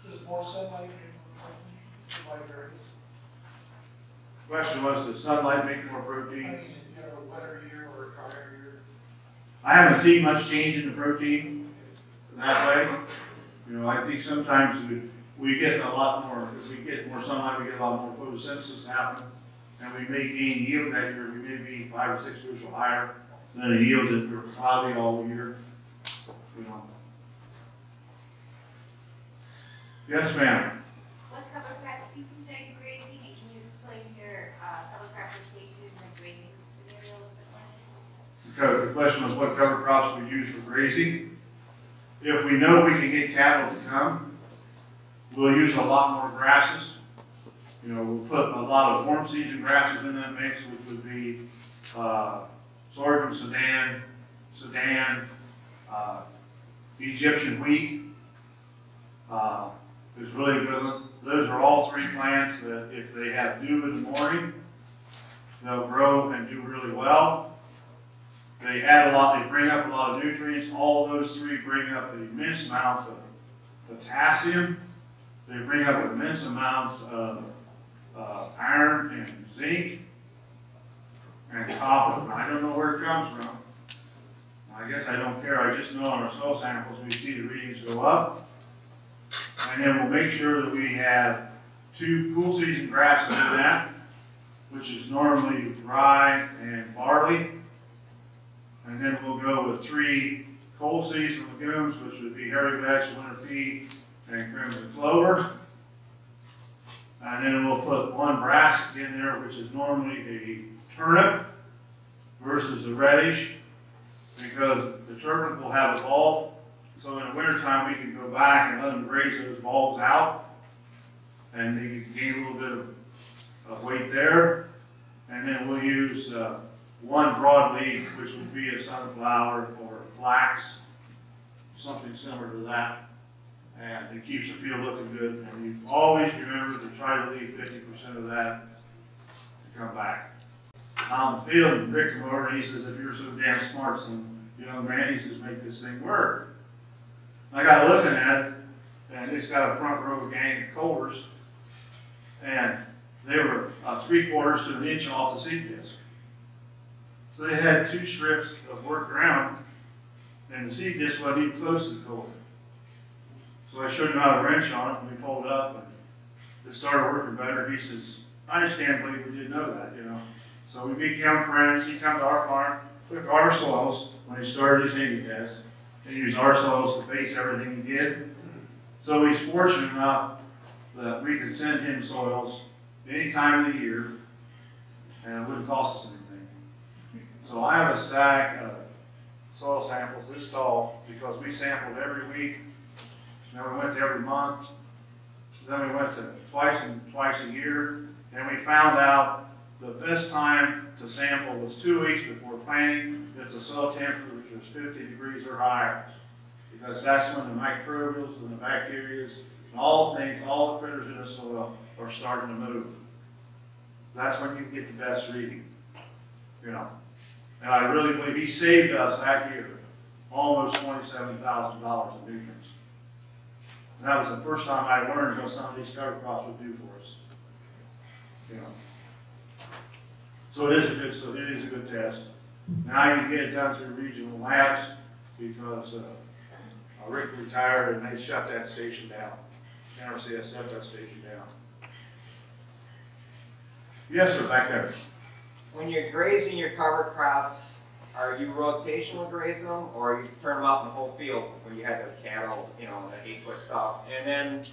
Does more sunlight make more protein? Question was, does sunlight make more I protein? mean, if you have a wetter year or a drier year. I haven't seen much change in the protein that way. You know, I think sometimes we get a lot more, if we get more sunlight, we get a lot more photosynthesis happen. And we may gain yield that year, we may be 5 or 6 bushel higher than a yield if we're cloudy all year. You know. Yes, ma'am. What cover crop species are you grazing, and can you explain your cover crop rotation in the grazing scenario a little bit more? The question was what cover crops we use for grazing. If we know we can get cattle to come, we'll use a lot more grasses. You know, we'll put a lot of warm season grasses in that mix, which would be sorghum, Sudan, Egyptian wheat. Is really good. Those are all 3 plants that if they have dew in the morning, they'll grow and do really well. They add a lot, they bring up a lot of nutrients. All those 3 bring up immense amounts of potassium. They bring up immense amounts of iron and zinc and copper. I don't know where it comes from. I guess I don't care. I just know on our soil samples we see the readings go up. And then we'll make sure that we have 2 cool season grasses in that, which is normally rye and barley. And then we'll go with 3 cold season legumes, which would be hairy vetch, winter pea, and crimson clover. And then we'll put 1 brassica in there, which is normally a turnip versus a reddish, because the turnip will have a bulb. So in the wintertime, we can go back and let them graze those bulbs out, and they can gain a little bit of weight there. And then we'll use 1 broadleaf, which would be a sunflower or flax, something similar to that. And it keeps the field looking good. And you always remember to try to leave 50% of that to come back. On the field, Rick came over and he says, if you're so damn smart, son, young man, he says, make this thing work. I got looking at it, and it's got a front row gang of coulters, and they were 3/4 to an inch off the seed disc. So they had 2 strips of work ground, and the seed disc wasn't even close to the coulter. So I showed him how to wrench on it, and we pulled it up, and it started working better. He says, I just can't believe we didn't know that, you know. So we became friends. He come to our farm, took our soils when he started his seeding test, and used our soils to base everything he did. So he's fortunate enough that we could send him soils any time of the year, and it wouldn't cost us anything. So I have a stack of soil samples this tall because we sampled every week. Then we went to every month. Then we went to twice a year, and we found out the best time to sample was 2 weeks before planting if the soil temperature was 50 degrees or higher, because that's when the microbials and the bacteria and all the critters in the soil are starting to move. That's when you get the best reading, you know. And I really believe he saved us that year almost $27,000 in nutrients. And that was the first time I learned what some of these cover crops would do for us. You know. So it is a good test. Now you can get it done through regional labs because Rick retired and they shut that station down. NRCS shut that station down. Yes, sir, back there. When you're grazing your cover crops, are you rotational grazing them, or you turn them out in the whole field when you have the cattle, you know, the 8-foot stuff? And then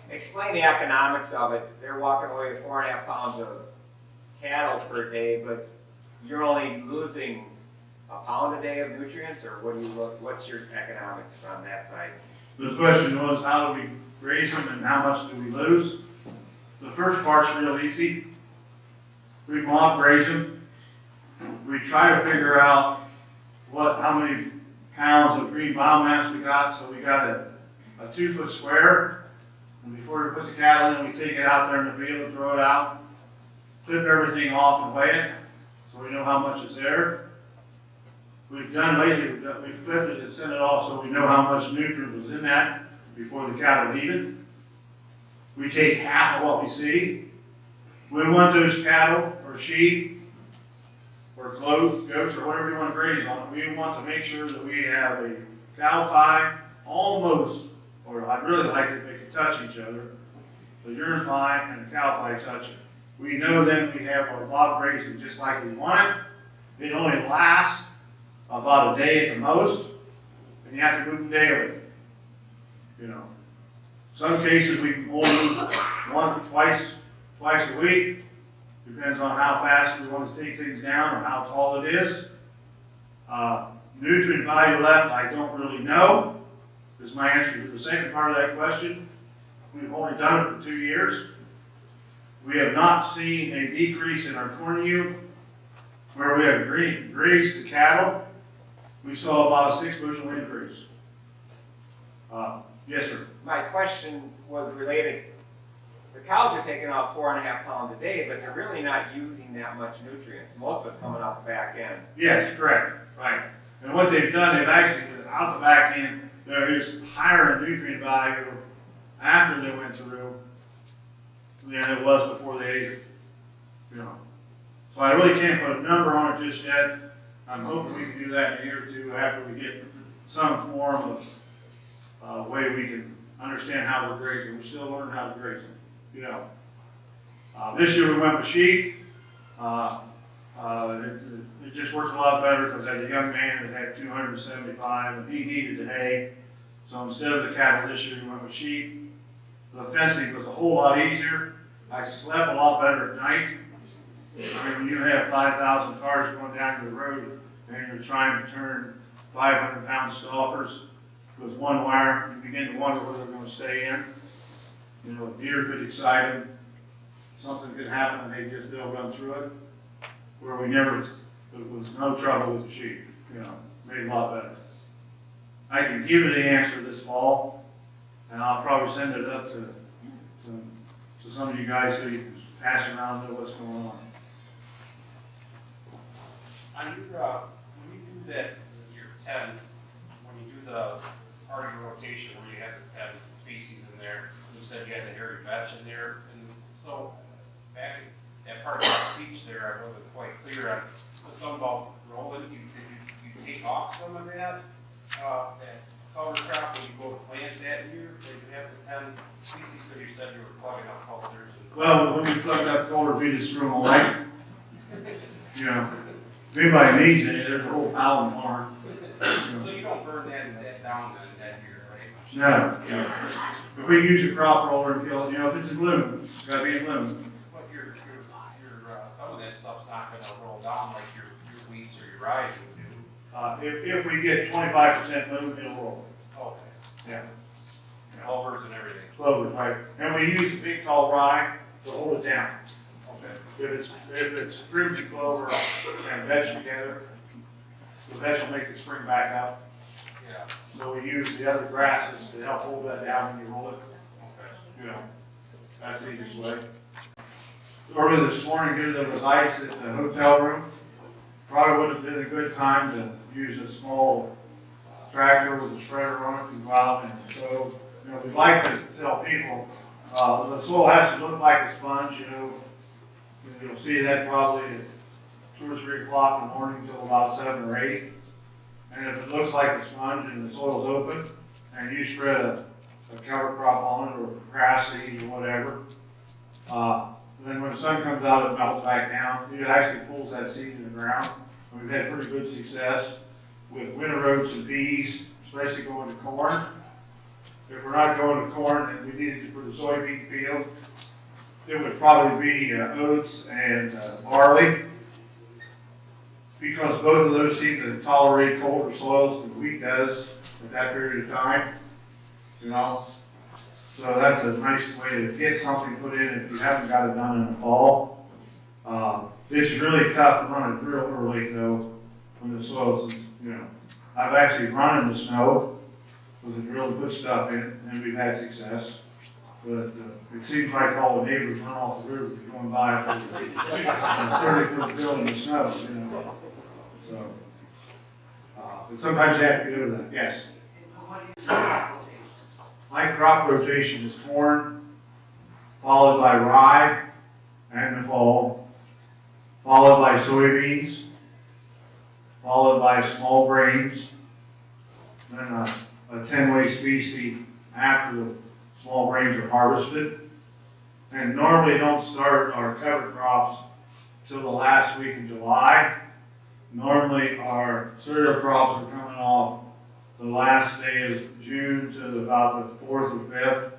explain the economics of it. They're walking away with 4.5 pounds of cattle per day, but you're only losing a pound a day of nutrients, or what's your economics on that side? The question was, how do we graze them and how much do we lose? The first part's real easy. We mob graze them. We try to figure out how many pounds of green biomass we got. So we got a 2-foot square. And before we put the cattle in, we take it out there in the field and throw it out. Clip everything off and weigh it, so we know how much is there. We've done lately, we've flipped it and sent it off so we know how much nutrient was in that before the cattle eat it. We take half of what we see. We want those cattle or sheep or goats or whatever you want to graze on. We want to make sure that we have a cow pie almost, or I'd really like it if they could touch each other, the urine pie and the cow pie touch it. We know then we have our mob grazing just like we want it. It only lasts about a day at the most, and you have to move them daily. You know, some cases we can only move twice a week. Depends on how fast we want to take things down or how tall it is. Nutrient value left, I don't really know. Is my answer to the second part of that question. We've only done it for 2 years. We have not seen a decrease in our corn yield. Where we have grazed the cattle, we saw about a 6 bushel increase. Yes, sir. My question was related. The cows are taking out 4.5 pounds a day, but they're really not using that much nutrients. Most of it's coming out the back end. Yes, correct. Right. And what they've done, they've actually, out the back end, there is higher nutrient value after they went through than it was before they ate it. You know. So I really can't put a number on it just yet. I'm hoping we can do that in a year or two after we get some form of way we can understand how we're grazing. We're still learning how to graze them. You know. This year we went with sheep. It just worked a lot better because as a young man it had 275 and he needed the hay. So instead of the cattle this year we went with sheep. The fencing was a whole lot easier. I slept a lot better at night. I mean, when you have 5,000 cars going down the road and you're trying to turn 500-pound stalkers with one wire, you begin to wonder where they're going to stay in. You know, a deer could excite them. Something could happen and they'll run through it. Where there was no trouble with the sheep. You know, made it a lot better. I can give you the answer this fall, and I'll probably send it up to some of you guys so you can pass around and know what's going on. On your, when you do that, 10, when you do the part of your rotation where you have the 10 species in there, you said you had the hairy vetch in there, and so back in that part of the speech there, I wasn't quite clear on, so something about rolling, you take off some of that cover crop when you go to plant that year, so you have the 10 species, because you said you were plugging up cultures and. Well, when we plug up colder, we just threw them away. You know, if anybody needs any, there's a whole pile in the barn. So you don't burn that down that year, right? No, if we use a crop roller and kill it, you know, if it's in bloom, it's gotta be in bloom. But your some of that stuff's not gonna roll down like your weeds or your rye would do. If we get 25% bloom, it'll roll. Okay. Yeah. Clovers and everything. Clover, right. And we use a big tall rye to hold it down. Okay. If it's fruity clover and veg together, the veg will make the spring back up. Yeah. So we use the other grasses to help hold that down when you roll it. Okay. You know, that's the easiest way. Early this morning, here there was ice at the hotel room. Probably would have been a good time to use a small tractor with a spreader on it and go out and sow. You know, we'd like to tell people, the soil has to look like a sponge, you know. You'll see that probably at 2 or 3 o'clock in the morning until about 7 or 8. And if it looks like a sponge and the soil's open, and you spread a cover crop on it or grass seed or whatever, then when the sun comes out, it melts back down. It actually pulls that seed in the ground. And we've had pretty good success with winter oats and peas, especially going to corn. If we're not going to corn and we needed to for the soybean field, it would probably be oats and barley, because both of those seem to tolerate colder soils than wheat does at that period of time. You know, so that's a nice way to get something put in if you haven't got it done in the fall. It's really tough to run it real early though, when the soil's, you know, I've actually run in the snow with a drill to put stuff in, and we've had success. But it seems like all the neighbors run off the river going by for 30-foot drill in the snow, you know. So, but sometimes you have to go to that. Yes. My crop rotation is corn, followed by rye in the fall, followed by soybeans, followed by small grains, then a 10-way species after the small grains are harvested. And normally don't start our cover crops till the last week of July. Normally our cereal crops are coming off the last day of June to about the 4th or 5th.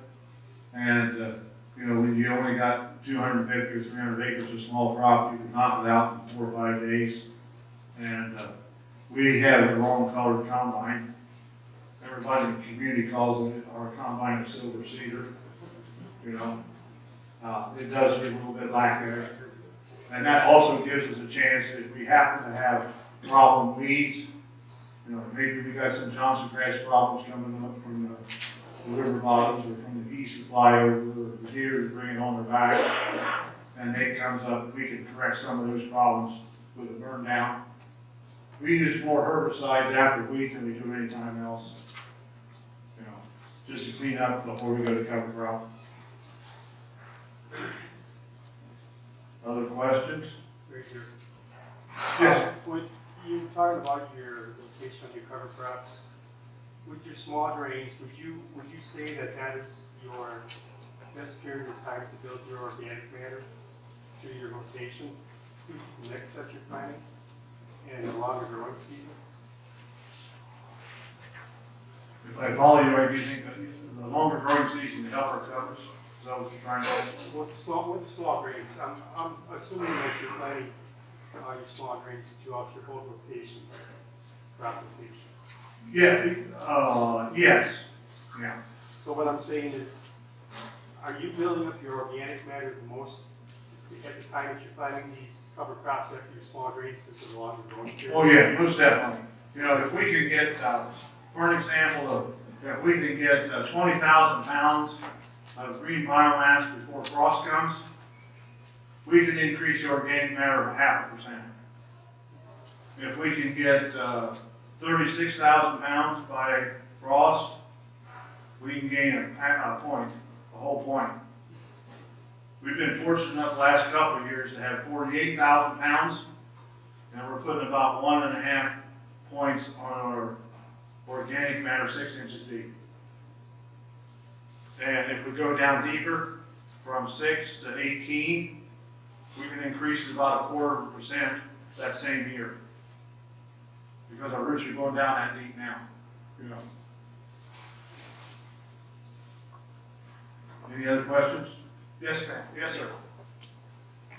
And, you know, when you only got 250 or 300 acres of small crop, you can knock it out in 4 or 5 days. And we have the wrong colored combine. Everybody in the community calls it our combine of silver cedar. You know, it does leave a little bit lack there. And that also gives us a chance if we happen to have problem weeds. You know, maybe we got some Johnson grass problems coming up from the river bottoms or from the geese that fly over, or the deer that bring it on their back, and it comes up, we can correct some of those problems with a burn down. We use more herbicides after wheat than we do any time else. You know, just to clean up before we go to cover crop. Other questions? Right here. Yes. When you talked about your rotation of your cover crops, with your small grains, would you say that is your best period of time to build your organic matter through your rotation, through the next that you're planting, and the longer growing season? If I follow you right, do you think that the longer growing season to help our covers? Is that what you're trying to say? With small grains, I'm assuming that you're planting your small grains throughout your whole rotation, crop rotation. Yeah, yes, yeah. So what I'm saying is, are you building up your organic matter the most at the time that you're planting these cover crops after your small grains because of the longer growing period? Oh, yeah, most definitely. You know, if we can get, for an example, if we can get 20,000 pounds of green biomass before frost comes, we can increase the organic matter of 0.5%. If we can get 36,000 pounds by frost, we can gain a point, a whole point. We've been fortunate enough the last couple of years to have 48,000 pounds, and we're putting about 1.5 points on our organic matter 6 inches deep. And if we go down deeper, from 6 to 18, we can increase it about 0.25% that same year. Because our roots are going down that deep now, you know. Any other questions? Yes, ma'am. Yes, sir.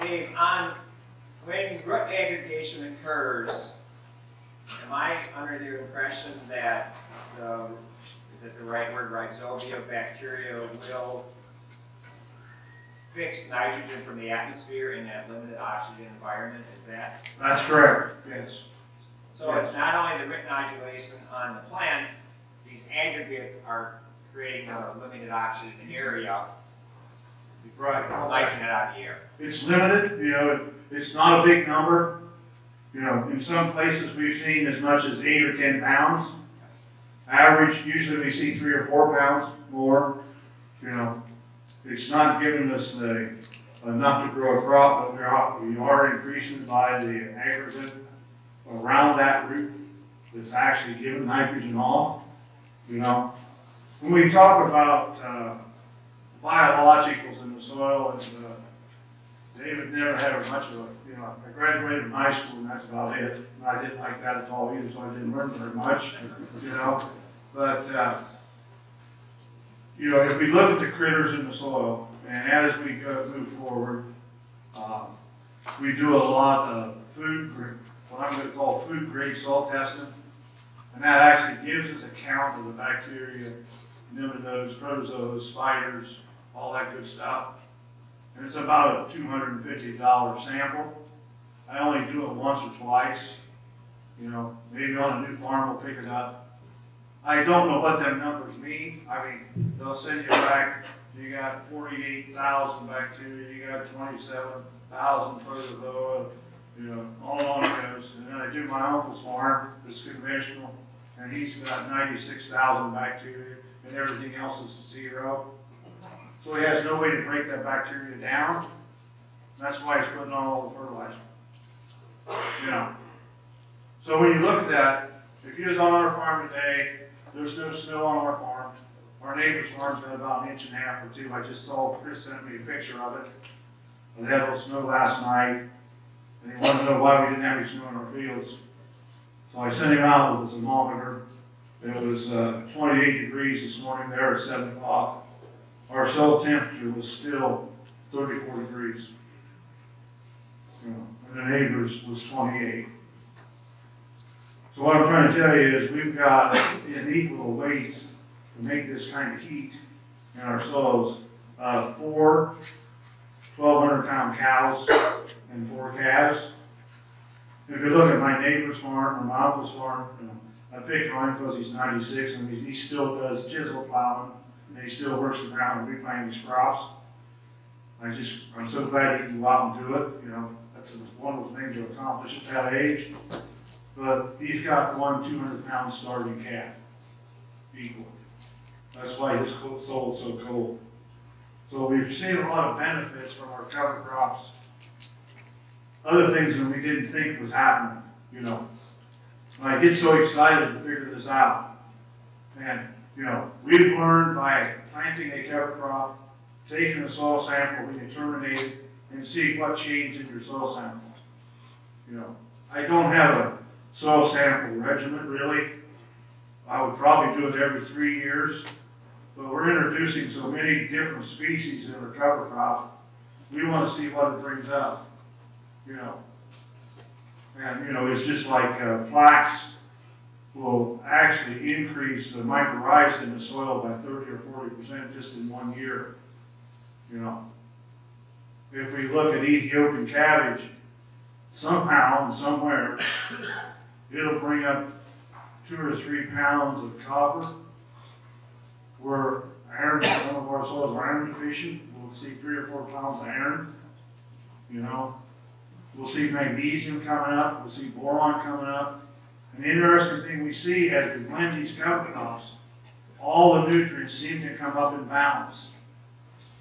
Dave, when root aggregation occurs, am I under the impression that is it the right word, rhizobia bacteria will fix nitrogen from the atmosphere in that limited oxygen environment? Is that? That's correct, yes. So it's not only the root nodulation on the plants, these aggregates are creating a limited oxygen area to Right. pull nitrogen out of the air. It's limited, you know, it's not a big number. You know, in some places we've seen as much as 8 or 10 pounds. Average, usually we see 3 or 4 pounds more. You know, it's not giving us enough to grow a crop, but we are increasing by the aggregate around that root that's actually giving nitrogen off. You know, when we talk about biologicals in the soil, and David never had much of a, you know, I graduated from high school and that's about it. And I didn't like that at all either, so I didn't learn very much, you know. But, you know, if we look at the critters in the soil, and as we move forward, we do a lot of what I'm going to call food grade soil testing. And that actually gives us a count of the bacteria, nematodes, protozoas, spiders, all that good stuff. And it's about a $250 sample. I only do it once or twice. You know, maybe on a new farm we'll pick it up. I don't know what them numbers mean. I mean, they'll send you back, you got 48,000 bacteria, you got 27,000 protozoa, you know, on it goes. And then I do my uncle's farm, it's conventional, and he's got 96,000 bacteria, and everything else is 0. So he has no way to break that bacteria down. That's why he's putting on all the fertilizer. You know. So when you look at that, if you was on our farm today, there's no snow on our farm. Our neighbor's farm's got about 1.5 inches or 2. I just saw, Chris sent me a picture of it. They had a little snow last night, and he wanted to know why we didn't have any snow in our fields. So I sent him out with a thermometer. It was 28 degrees this morning there at 7 o'clock. Our soil temperature was still 34 degrees. You know, and the neighbor's was 28. So what I'm trying to tell you is we've got in equal weights to make this kind of heat in our soils. 4 1,200-pound cows and 4 calves. If you look at my neighbor's farm or my uncle's farm, you know, I picked on him because he's 96 and he still does chisel plowing and he still works the ground and replanting his crops. I'm so glad he can go out and do it. You know, that's a wonderful thing to accomplish at that age. But he's got 1 200-pound starving calf equal. That's why his soil's so cold. So we've seen a lot of benefits from our cover crops. Other things that we didn't think was happening, you know. When I get so excited to figure this out, and, you know, we've learned by planting a cover crop, taking a soil sample when you terminate it, and see what changed in your soil sample. You know, I don't have a soil sample regimen, really. I would probably do it every 3 years, but we're introducing so many different species in our cover crop, we want to see what it brings up, you know. And, you know, it's just like flax will actually increase the mycorrhiza in the soil by 30 or 40% just in 1 year, you know. If we look at Ethiopian cabbage, somehow and somewhere, it'll bring up 2 or 3 pounds of copper. Where iron, some of our soils are iron deficient, we'll see 3 or 4 pounds of iron, you know. We'll see magnesium coming up, we'll see boron coming up. An interesting thing we see as we blend these cover crops, all the nutrients seem to come up in balance.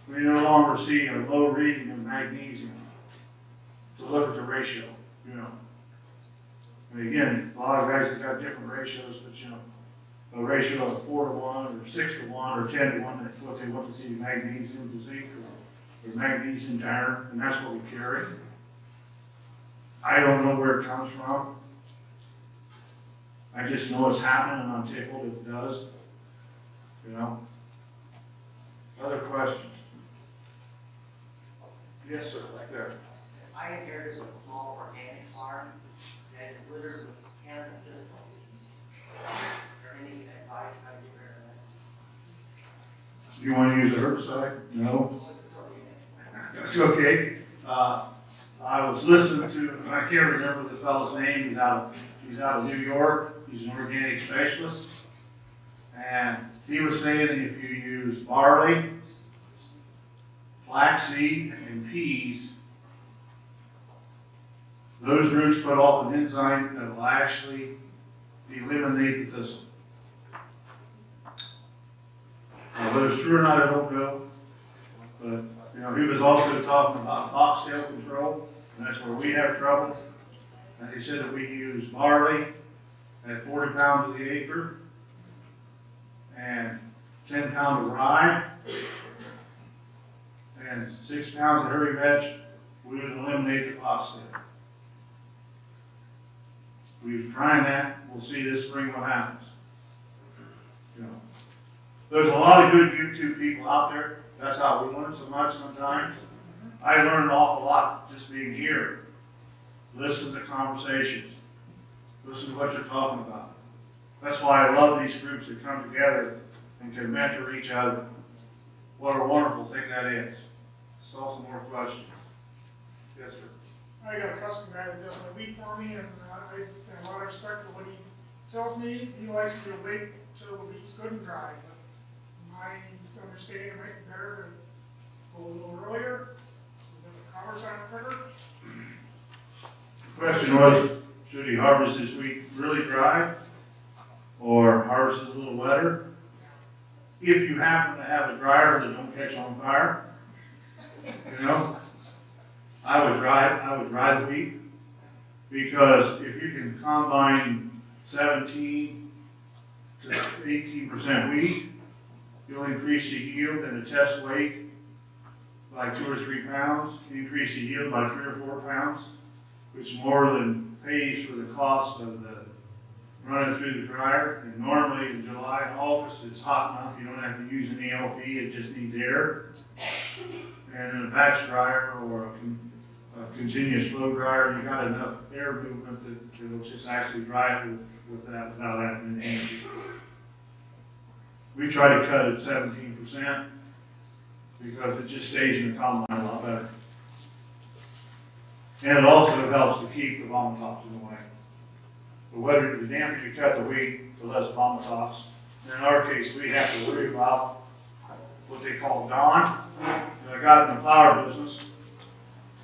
We no longer see a low reading of magnesium. So look at the ratio, you know. And again, a lot of guys have got different ratios, but you know, a ratio of 4-to-1 or 6-to-1 or 10-to-1, that's what they want to see, magnesium to zinc or magnesium to iron, and that's what we carry. I don't know where it comes from. I just know it's happening and I'm tickled if it does. You know? Other questions? Yes, sir, right there. I inherited a small organic farm that is littered with Canada thistle. Is there any advice how you get rid of that? Do you want to use a herbicide? No? It's okay. I was listening to, I can't remember the fellow's name, he's out of New York, he's an organic specialist. And he was saying that if you use barley, flaxseed, and peas, those roots put off an enzyme that will actually eliminate the thistle. Whether it's true or not, I don't know. But, you know, he was also talking about foxtail control, and that's where we have trouble. And he said that we use barley at 40 pounds to the acre, and 10 pounds of rye, and 6 pounds of hairy vetch, we would eliminate the foxtail. We've tried that, we'll see this spring what happens. You know, there's a lot of good YouTube people out there, that's how we learn so much sometimes. I learn an awful lot just being here. Listen to conversations, listen to what you're talking about. That's why I love these groups that come together and can mentor each other. What a wonderful thing that is. Solve some more questions. Yes, sir. I got a customer that does my wheat for me, and I have a lot of respect for what he tells me. He likes me to wait till the wheat's good and dry. But my understanding might be better to go a little earlier, with the covers on it quicker. The question was, should he harvest his wheat really dry or harvest it a little wetter? If you happen to have a dryer that don't catch on fire, you know, I would dry the wheat, because if you can combine 17 to 18% wheat, you'll increase the yield and the test weight by 2 or 3 pounds, increase the yield by 3 or 4 pounds, which more than pays for the cost of the running through the dryer. And normally in July and August, it's hot enough, you don't have to use an LP, it just needs air. And in a batch dryer or a continuous flow dryer, you got enough air movement that it'll just actually dry it without having energy. We try to cut it 17% because it just stays in the combine a lot better. And it also helps to keep the vomitops in the way. The damper you cut the wheat, the less vomitops. In our case, we have to worry about what they call dawn. I got in the flour business,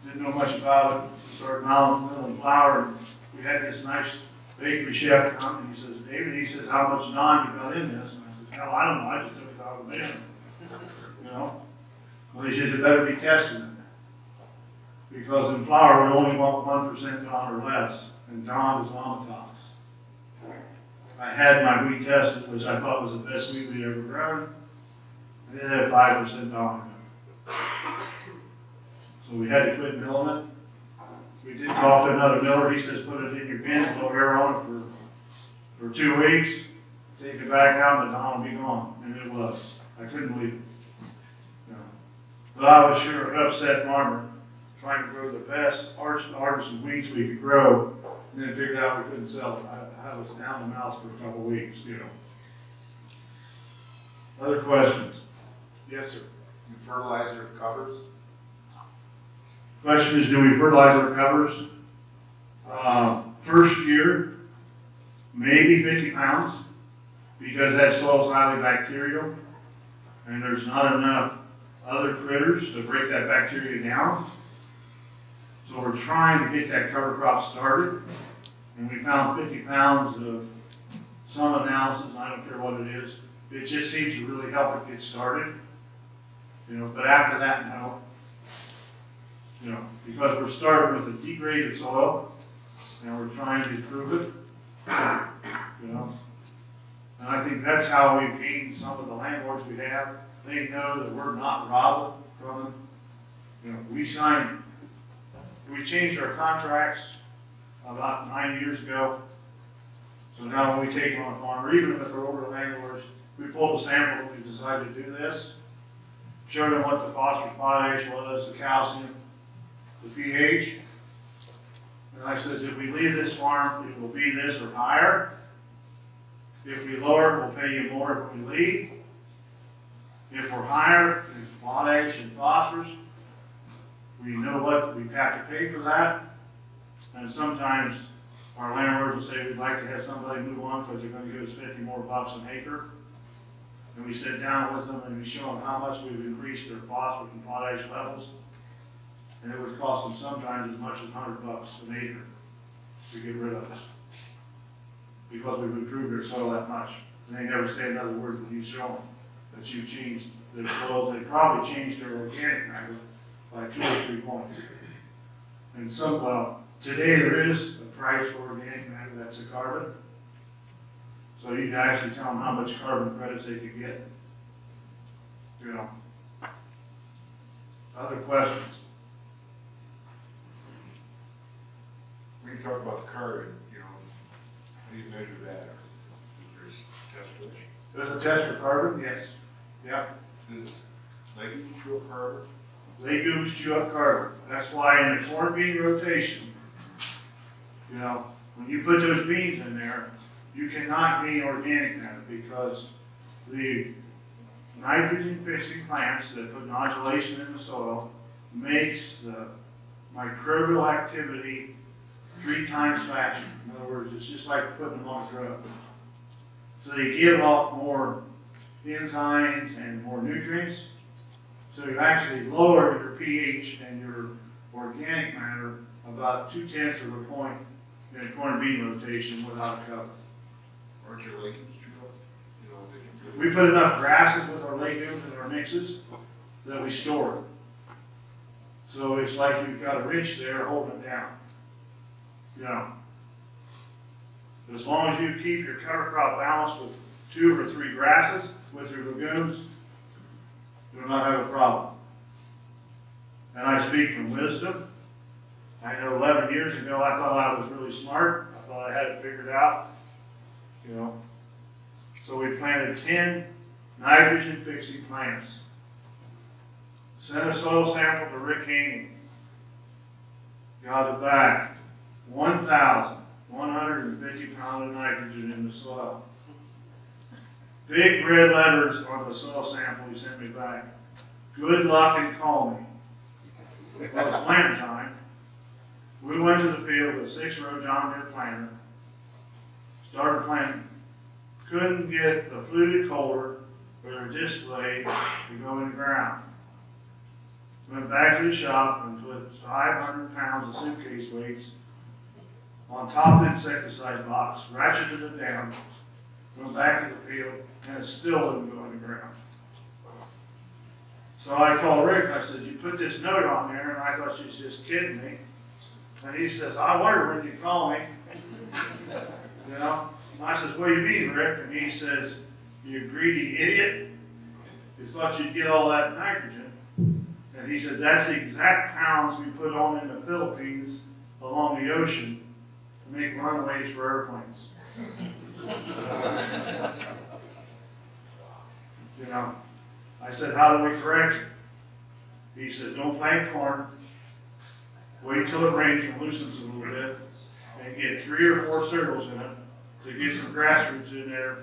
didn't know much about it, started milling flour, and we had this nice bakery chef come, and he says, David, he says, how much dawn you got in this? And I said, hell, I don't know, I just took it out of the bin. You know? Well, he says, it better be tested. Because in flour, we only want 1% dawn or less, and dawn is vomitops. I had my wheat tested, which I thought was the best wheat we'd ever grown, and it had 5% dawn in it. So we had to quit milling it. We did talk to another miller, he says, put it in your bin, blow air on it for 2 weeks, take it back out, and the dawn will be gone. And it was. I couldn't believe it. You know. But I was sure an upset farmer trying to grow the best artisan wheats we could grow, and then figured out we couldn't sell it. I was down the mouth for a couple of weeks, you know. Other questions? Yes, sir. You fertilizer covers? Question is, do we fertilize our covers? First year, maybe 50 pounds, because that soil's highly bacterial, and there's not enough other critters to break that bacteria down. So we're trying to get that cover crop started. And we found 50 pounds of some analysis, and I don't care what it is. It just seems to really help it get started. You know, but after that, no. You know, because we're starting with a degraded soil, and we're trying to improve it. You know, and I think that's how we've gained some of the landlords we have. They know that we're not robbing from them. You know, we changed our contracts about 9 years ago. So now when we take on a farm, or even with our older landlords, we pulled a sample and we decided to do this. Showed them what the phosphorus potash was, the calcium, the pH. And I says, if we leave this farm, it will be this or higher. If we lower it, we'll pay you more if we leave. If we're higher in potash and phosphorus, we know what we have to pay for that. And sometimes our landlords will say, we'd like to have somebody move on because they're going to give us 50 more bucks an acre. And we sit down with them and we show them how much we've increased their phosphorus and potash levels. And it would cost them sometimes as much as 100 bucks an acre to get rid of us. Because we've improved their soil that much. And they never say another word when you show them that you've changed their soils. They probably changed their organic matter by 2 or 3 points. And today there is a price for organic matter, that's the carbon. So you can actually tell them how much carbon credits they could get. You know. Other questions? We can talk about the carbon, you know, how do you measure that? There's test for it. There's a test for carbon, yes. Yep. Does legumes chew up carbon? Legumes chew up carbon. That's why in the corn bean rotation, you know, when you put those beans in there, you cannot gain organic matter because the nitrogen fixing plants that put nodulation in the soil makes the microbial activity 3 times faster. In other words, it's just like putting them on a drug. So they give off more enzymes and more nutrients. So you actually lower your pH and your organic matter about 0.2 of a point in a corn bean rotation without a cover. Aren't your legumes chew up? You know, they can We put enough grasses with our legumes and our mixes that we store it. So it's like you've got a wrench there holding it down. You know. As long as you keep your cover crop balanced with 2 or 3 grasses with your legumes, you'll not have a problem. And I speak from wisdom. I know 11 years ago I thought I was really smart. I thought I had it figured out. You know. So we planted 10 nitrogen fixing plants. Sent a soil sample to Rick Haney. Got it back. 1,150 pounds of nitrogen in the soil. Big red letters on the soil sample he sent me back. Good luck and call me. Well, it's plant time. We went to the field with a 6-row John Deere planter. Started planting. Couldn't get the fluted culver or a disc blade to go in the ground. Went back to the shop and put 500 pounds of suitcase weights on top of the insecticide box, ratcheted it down, went back to the field, and it still wouldn't go in the ground. So I called Rick, I said, you put this note on there, and I thought she was just kidding me. And he says, I wonder when you call me. You know? And I says, what do you mean, Rick? And he says, you greedy idiot. You thought you'd get all that nitrogen. And he said, that's the exact pounds we put on in the Philippines along the ocean to make runways for airplanes. You know, I said, how do we correct it? He said, don't plant corn. Wait till it rains and loosens a little bit and get 3 or 4 circles in it to get some grass roots in there,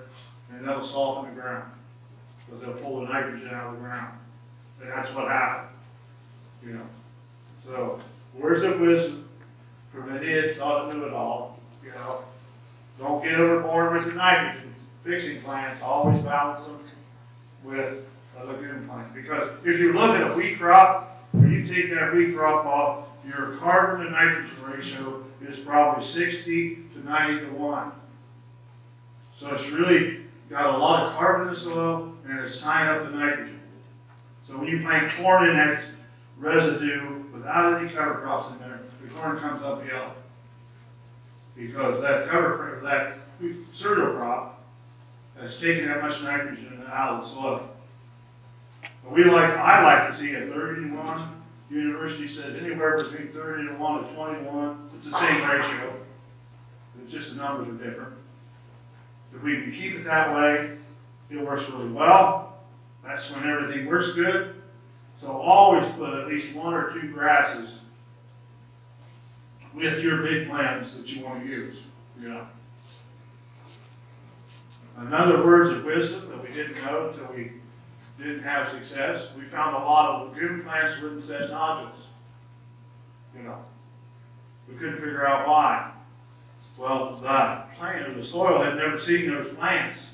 and that'll soften the ground because they'll pull the nitrogen out of the ground. And that's what happened. You know, so words of wisdom from an idiot ought to know it all. You know, don't get overboard with your nitrogen fixing plants. Always balance them with a legume plant, because if you look at a wheat crop, when you take that wheat crop off, your carbon to nitrogen ratio is probably 60 to to 90-1. So it's really got a lot of carbon in the soil, and it's tying up the nitrogen. So when you plant corn in that residue without any cover crops in there, the corn comes up yellow. Because that that cereal crop has taken that much nitrogen out of the soil. But I like to see a 30-1. University says anywhere between 30-1 to 20-1. It's the same ratio. It's just the numbers are different. If we can keep it that way, it works really well. That's when everything works good. So always put at least 1 or 2 grasses with your big plants that you want to use, you know. Another words of wisdom that we didn't know until we didn't have success, we found a lot of legume plants wouldn't set nodules, you know. We couldn't figure out why. Well, the plant or the soil had never seen those plants,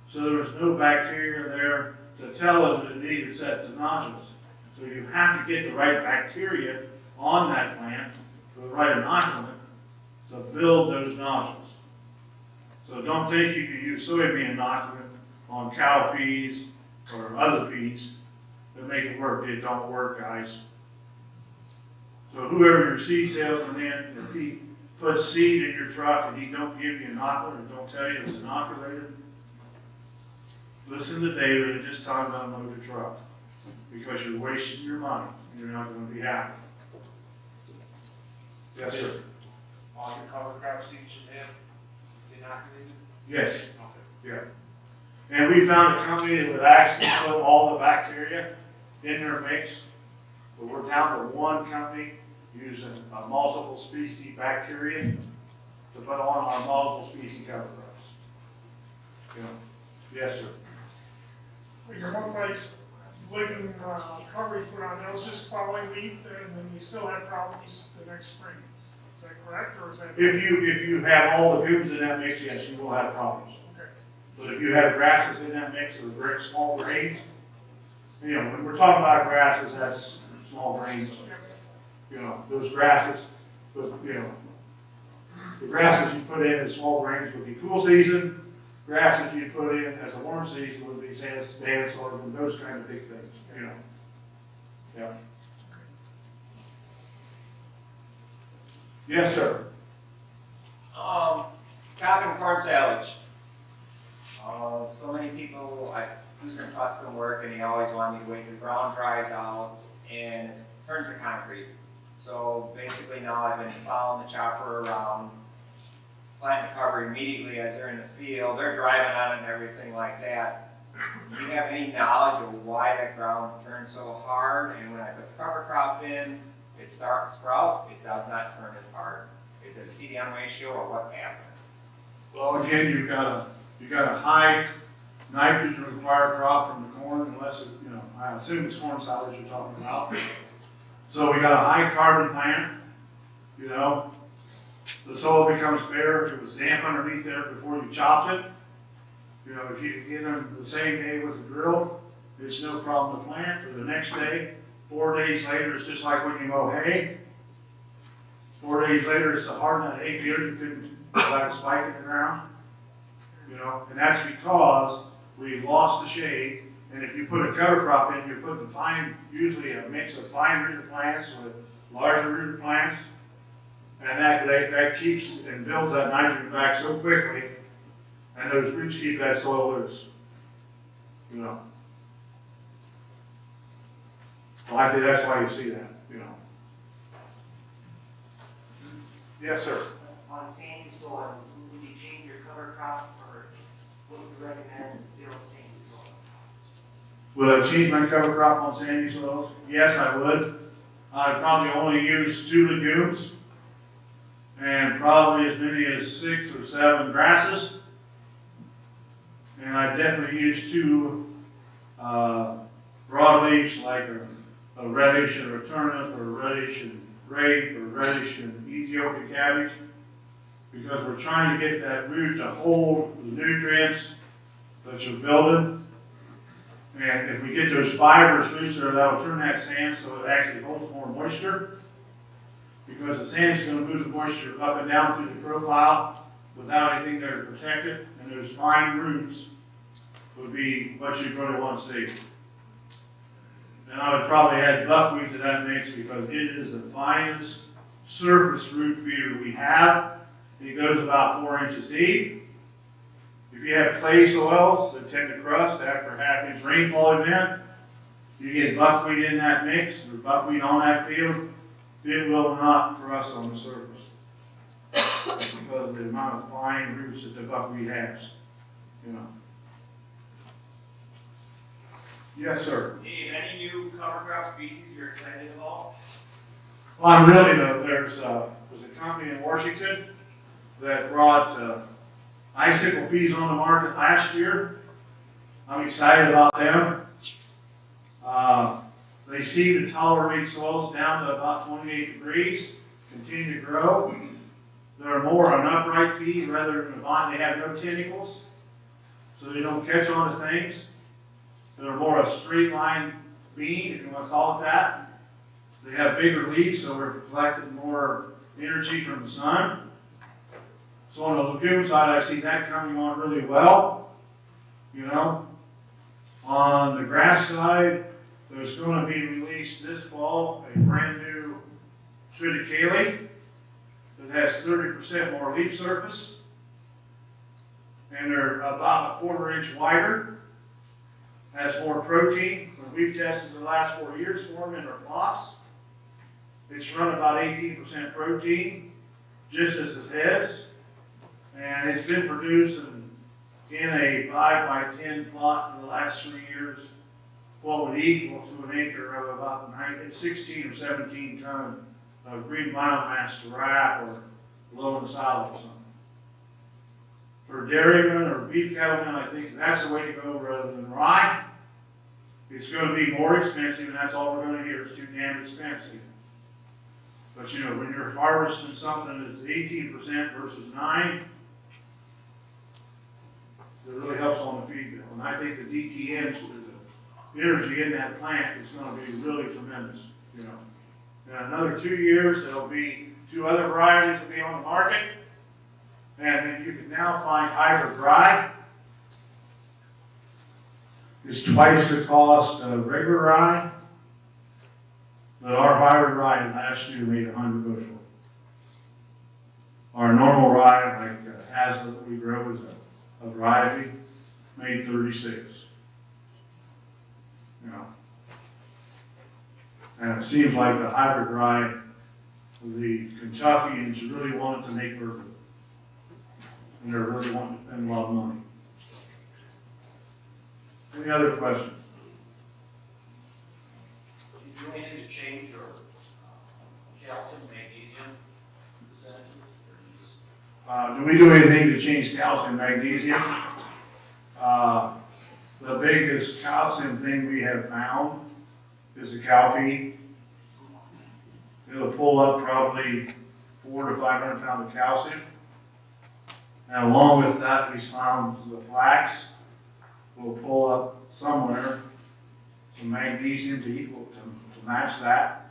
so there was no bacteria there to tell us that it needed set to nodules. So you have to get the right bacteria on that plant for the right inoculant to build those nodules. So don't think you can use soybean inoculant on cow peas or other peas to make it work. It don't work, guys. So whoever your seed salesman is, if he puts seed in your truck and he don't give you inoculant or don't tell you it's inoculated, listen to David and just tell him to unload the truck. Because you're wasting your money and you're not going to be happy. Yes, sir. All your cover crop seeds should have inoculated? Yes. Okay. Yeah. And we found a company that would actually put all the bacteria in their mix. But we're down to one company using a multiple species bacteria to put on our multiple species cover crops. You know. Yes, sir. Your multi-ligand cover you put on, that was just following wheat, and then you still had problems the next spring. Is that correct, or is that? If you have all the legumes in that mix, yes, you will have problems. Okay. But if you have grasses in that mix or very small grains, you know, when we're talking about grasses, that's small grains. You know, those grasses, you know, the grasses you put in as small grains would be cool season. Grasses you put in as a warm season would be sand, sorghum, those kind of big things, you know. Yeah. Yes, sir. Topping corn silage. So many people, I do some custom work and they always want me to wait till the ground dries out and it turns to concrete. So basically now I've been following the chopper around, planting the cover immediately as they're in the field. They're driving on it and everything like that. Do you have any knowledge of why that ground turns so hard? And when I put the cover crop in, it sprouts, it does not turn as hard. Is it a CD-on ratio or what's happening? Well, again, you've got a high nitrogen required crop from the corn, unless it, you know, I assume it's corn silage you're talking about. So we got a high carbon plant, you know. The soil becomes bare. If it was damp underneath there before you chopped it, you know, if you get them the same day with a drill, it's no problem to plant. Or the next day, 4 days later, it's just like when you mow hay. 4 days later, it's a hard nut hay field. You couldn't let a spike in the ground, you know, and that's because we've lost the shade. And if you put a cover crop in, you're putting usually a mix of fine rooted plants with larger rooted plants. And that keeps and builds that nitrogen back so quickly, and those roots keep that soil loose. You know. So I think that's why you see that, you know. Yes, sir. On sandy soil, would you change your cover crop, or what would you recommend to fill sandy soil? Would I change my cover crop on sandy soils? Yes, I would. I'd probably only use 2 legumes and probably as many as 6 or 7 grasses. And I definitely use 2 broadleafs like a radish and a turnip, or a radish and grape, or radish and Ethiopian cabbage, because we're trying to get that root to hold the nutrients that you're building. And if we get those fibrous roots there, that'll turn that sand so it actually holds more moisture. because the sand's gonna move the moisture up and down through the profile without anything there to protect it, and those fine roots would be what you really want to see. And I would probably add buckwheat to that mix because it is the finest surface root feeder we have. It goes about 4 inches deep. If you have clay soils that tend to crust after a half-inch rainfall event, you get buckwheat in that mix or buckwheat on that field, it will not crust on the surface. That's because of the amount of fine roots that the buckwheat has, you know. Yes, sir. Dave, any new cover crop species you're excited about? Well, I'm really, there's a company in Washington that brought icicle peas on the market last year. I'm excited about them. They seem to tolerate soils down to about 28 degrees, continue to grow. They're more an upright pea rather than a vine. They have no tentacles, so they don't catch on to things. They're more a straight line bean, if you want to call it that. They have bigger leaves, so we're collecting more energy from the sun. So on the legume side, I see that coming on really well, you know. On the grass side, there's going to be released this fall a brand new triticale that has 30% more leaf surface, and they're about a 1/4 inch wider. Has more protein. We've tested the last 4 years for them in our plots. It's run about 18% protein, just as it heads. And it's been produced in a 5 by 10 plot in the last 3 years, what would equal to an acre of about 16 or 17 ton of green biomass to wrap or low in the solid or something. For dairymen or beef cattlemen, I think that's the way to go rather than rye. It's going to be more expensive, and that's all we're going to hear. It's too damn expensive. But you know, when you're harvesting something that's 18% versus 9%, it really helps on the feed bill. And I think the DTNs, the energy in that plant is going to be really tremendous. You know, in another 2 years, there'll be 2 other varieties will be on the market. And then you can now find hybrid rye. It's twice the cost of regular rye. But our hybrid rye last year made 100 bushel. Our normal rye, like Hazlitt that we grow as a variety, made 36. You know. And it seems like the hybrid rye, the Kentuckians really wanted to make bourbon. And they're really wanting to spend a lot of money. Any other questions? Did you do anything to change your calcium, magnesium percentages? Or you just... Do we do anything to change calcium, magnesium? The biggest calcium thing we have found is the cowpea. It'll pull up probably 400 to 500 pounds of calcium. And along with that, we found the flax will pull up somewhere some magnesium to equal to match that.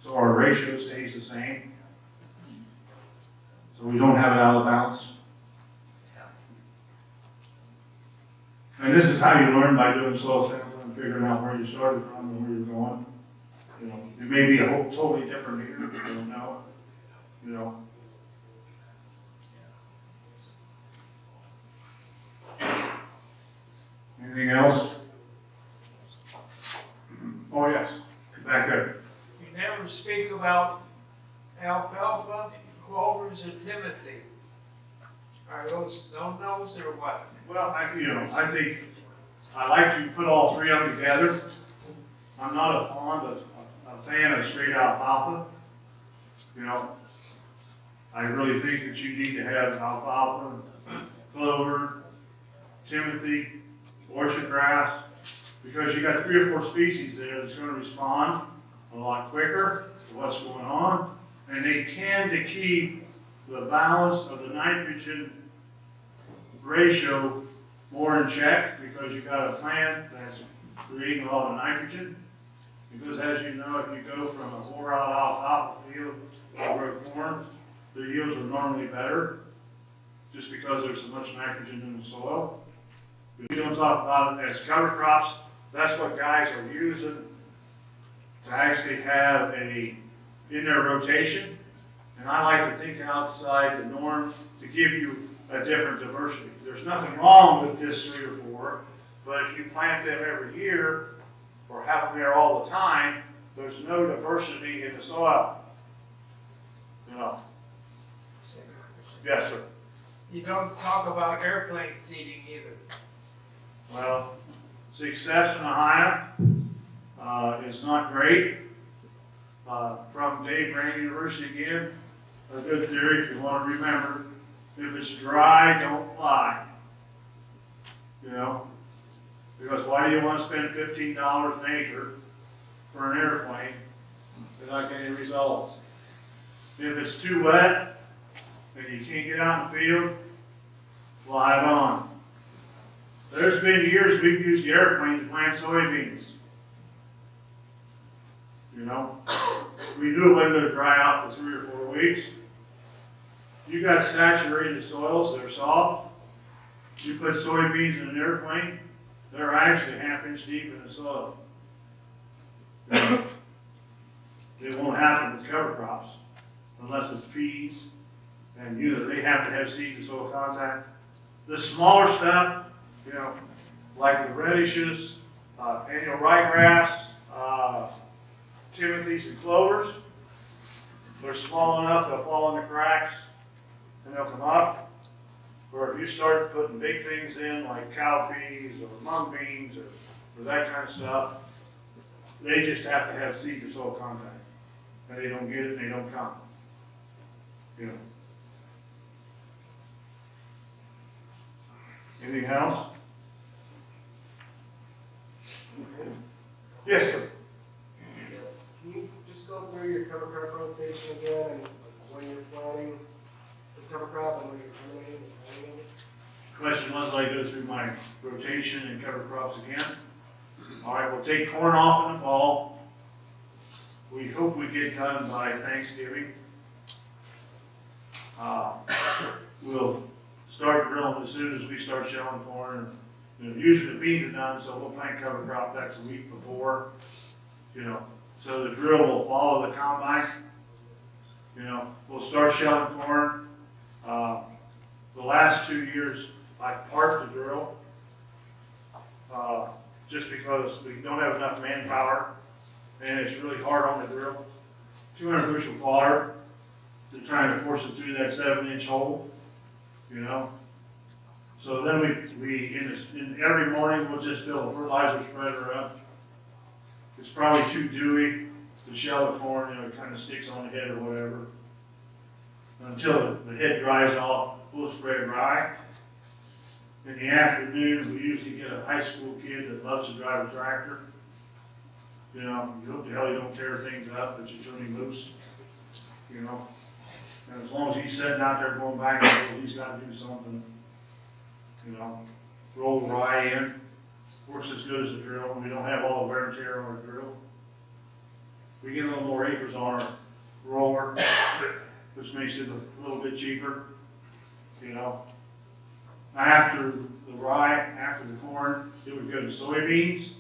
So our ratio stays the same. So we don't have it out of balance. And this is how you learn by doing soil sampling and figuring out where you started from and where you're going. You know, it may be a whole totally different year, you don't know. You know. Anything else? Oh, yes. Back there. You never speak about alfalfa, clovers, and timothy. Are those no-nos or what? Well, I think I like to put all 3 of them together. I'm not a fan of straight alfalfa. You know, I really think that you need to have alfalfa, clover, timothy, orchard grass, because you got 3 or 4 species there that's going to respond a lot quicker to what's going on, and they tend to keep the balance of the nitrogen ratio more in check because you got a plant that's creating a lot of nitrogen. Because as you know, if you go from a wore out off top of the field or grow corn, their yields are normally better, just because there's so much nitrogen in the soil. We don't talk about it as cover crops. That's what guys are using to actually have in their rotation. And I like to think outside the norm to give you a different diversity. There's nothing wrong with this 3 or 4, but if you plant them every year or have them there all the time, there's no diversity in the soil. You know. Yes, sir. You don't talk about airplane seeding either. Well, success in Ohio is not great. From Dave Brandt University again, a good theory if you want to remember. If it's dry, don't fly. You know? Because why do you want to spend $15 an acre for an airplane and not get any results? If it's too wet and you can't get out in the field, fly it on. There's been years we've used the airplane to plant soybeans. You know? We knew it wasn't going to dry out for 3 or 4 weeks. You got saturated soils that are soft. You put soybeans in an airplane, they're actually 1/2 inch deep in the soil. It won't happen with cover crops unless it's peas, and they have to have seed to soil contact. The smaller stuff, you know, like the radishes, annual ryegrass, timothies and clovers, they're small enough they'll fall in the cracks and they'll come up. Or if you start putting big things in like cowpeas or mung beans or that kind of stuff, they just have to have seed to soil contact. And they don't get it and they don't come. You know. Anything else? Yes, sir. Can you just go through your cover crop rotation again and when you're planting the cover crop and when you're terminating and planting it? Question was, I go through my rotation and cover crops again. All right, we'll take corn off in the fall. We hope we get done by Thanksgiving. We'll start drilling as soon as we start shelling corn. You know, usually the beans are done, so we'll plant cover crop that's a week before. You know, so the drill will follow the combine. You know, we'll start shelling corn. The last 2 years, I parked the drill just because we don't have enough manpower, and it's really hard on the drill. 200 bushel fodder, they're trying to force it through that 7-inch hole, you know. So then in every morning we'll just fill the fertilizer spreader up. It's probably too dewy to shell the corn, you know, it kind of sticks on the head or whatever. Until the head dries off, we'll spray dry. In the afternoon, we usually get a high school kid that loves to drive a tractor. You know, you hope the hell you don't tear things up, but you turn him loose. You know, and as long as he's sitting out there going back and forth, he's got to do something. You know, roll the rye in, works as good as the drill. We don't have all the wear and tear on our drill. We get a little more acres on our roller, which makes it a little bit cheaper. You know, after the rye, after the corn, it would go to soybeans.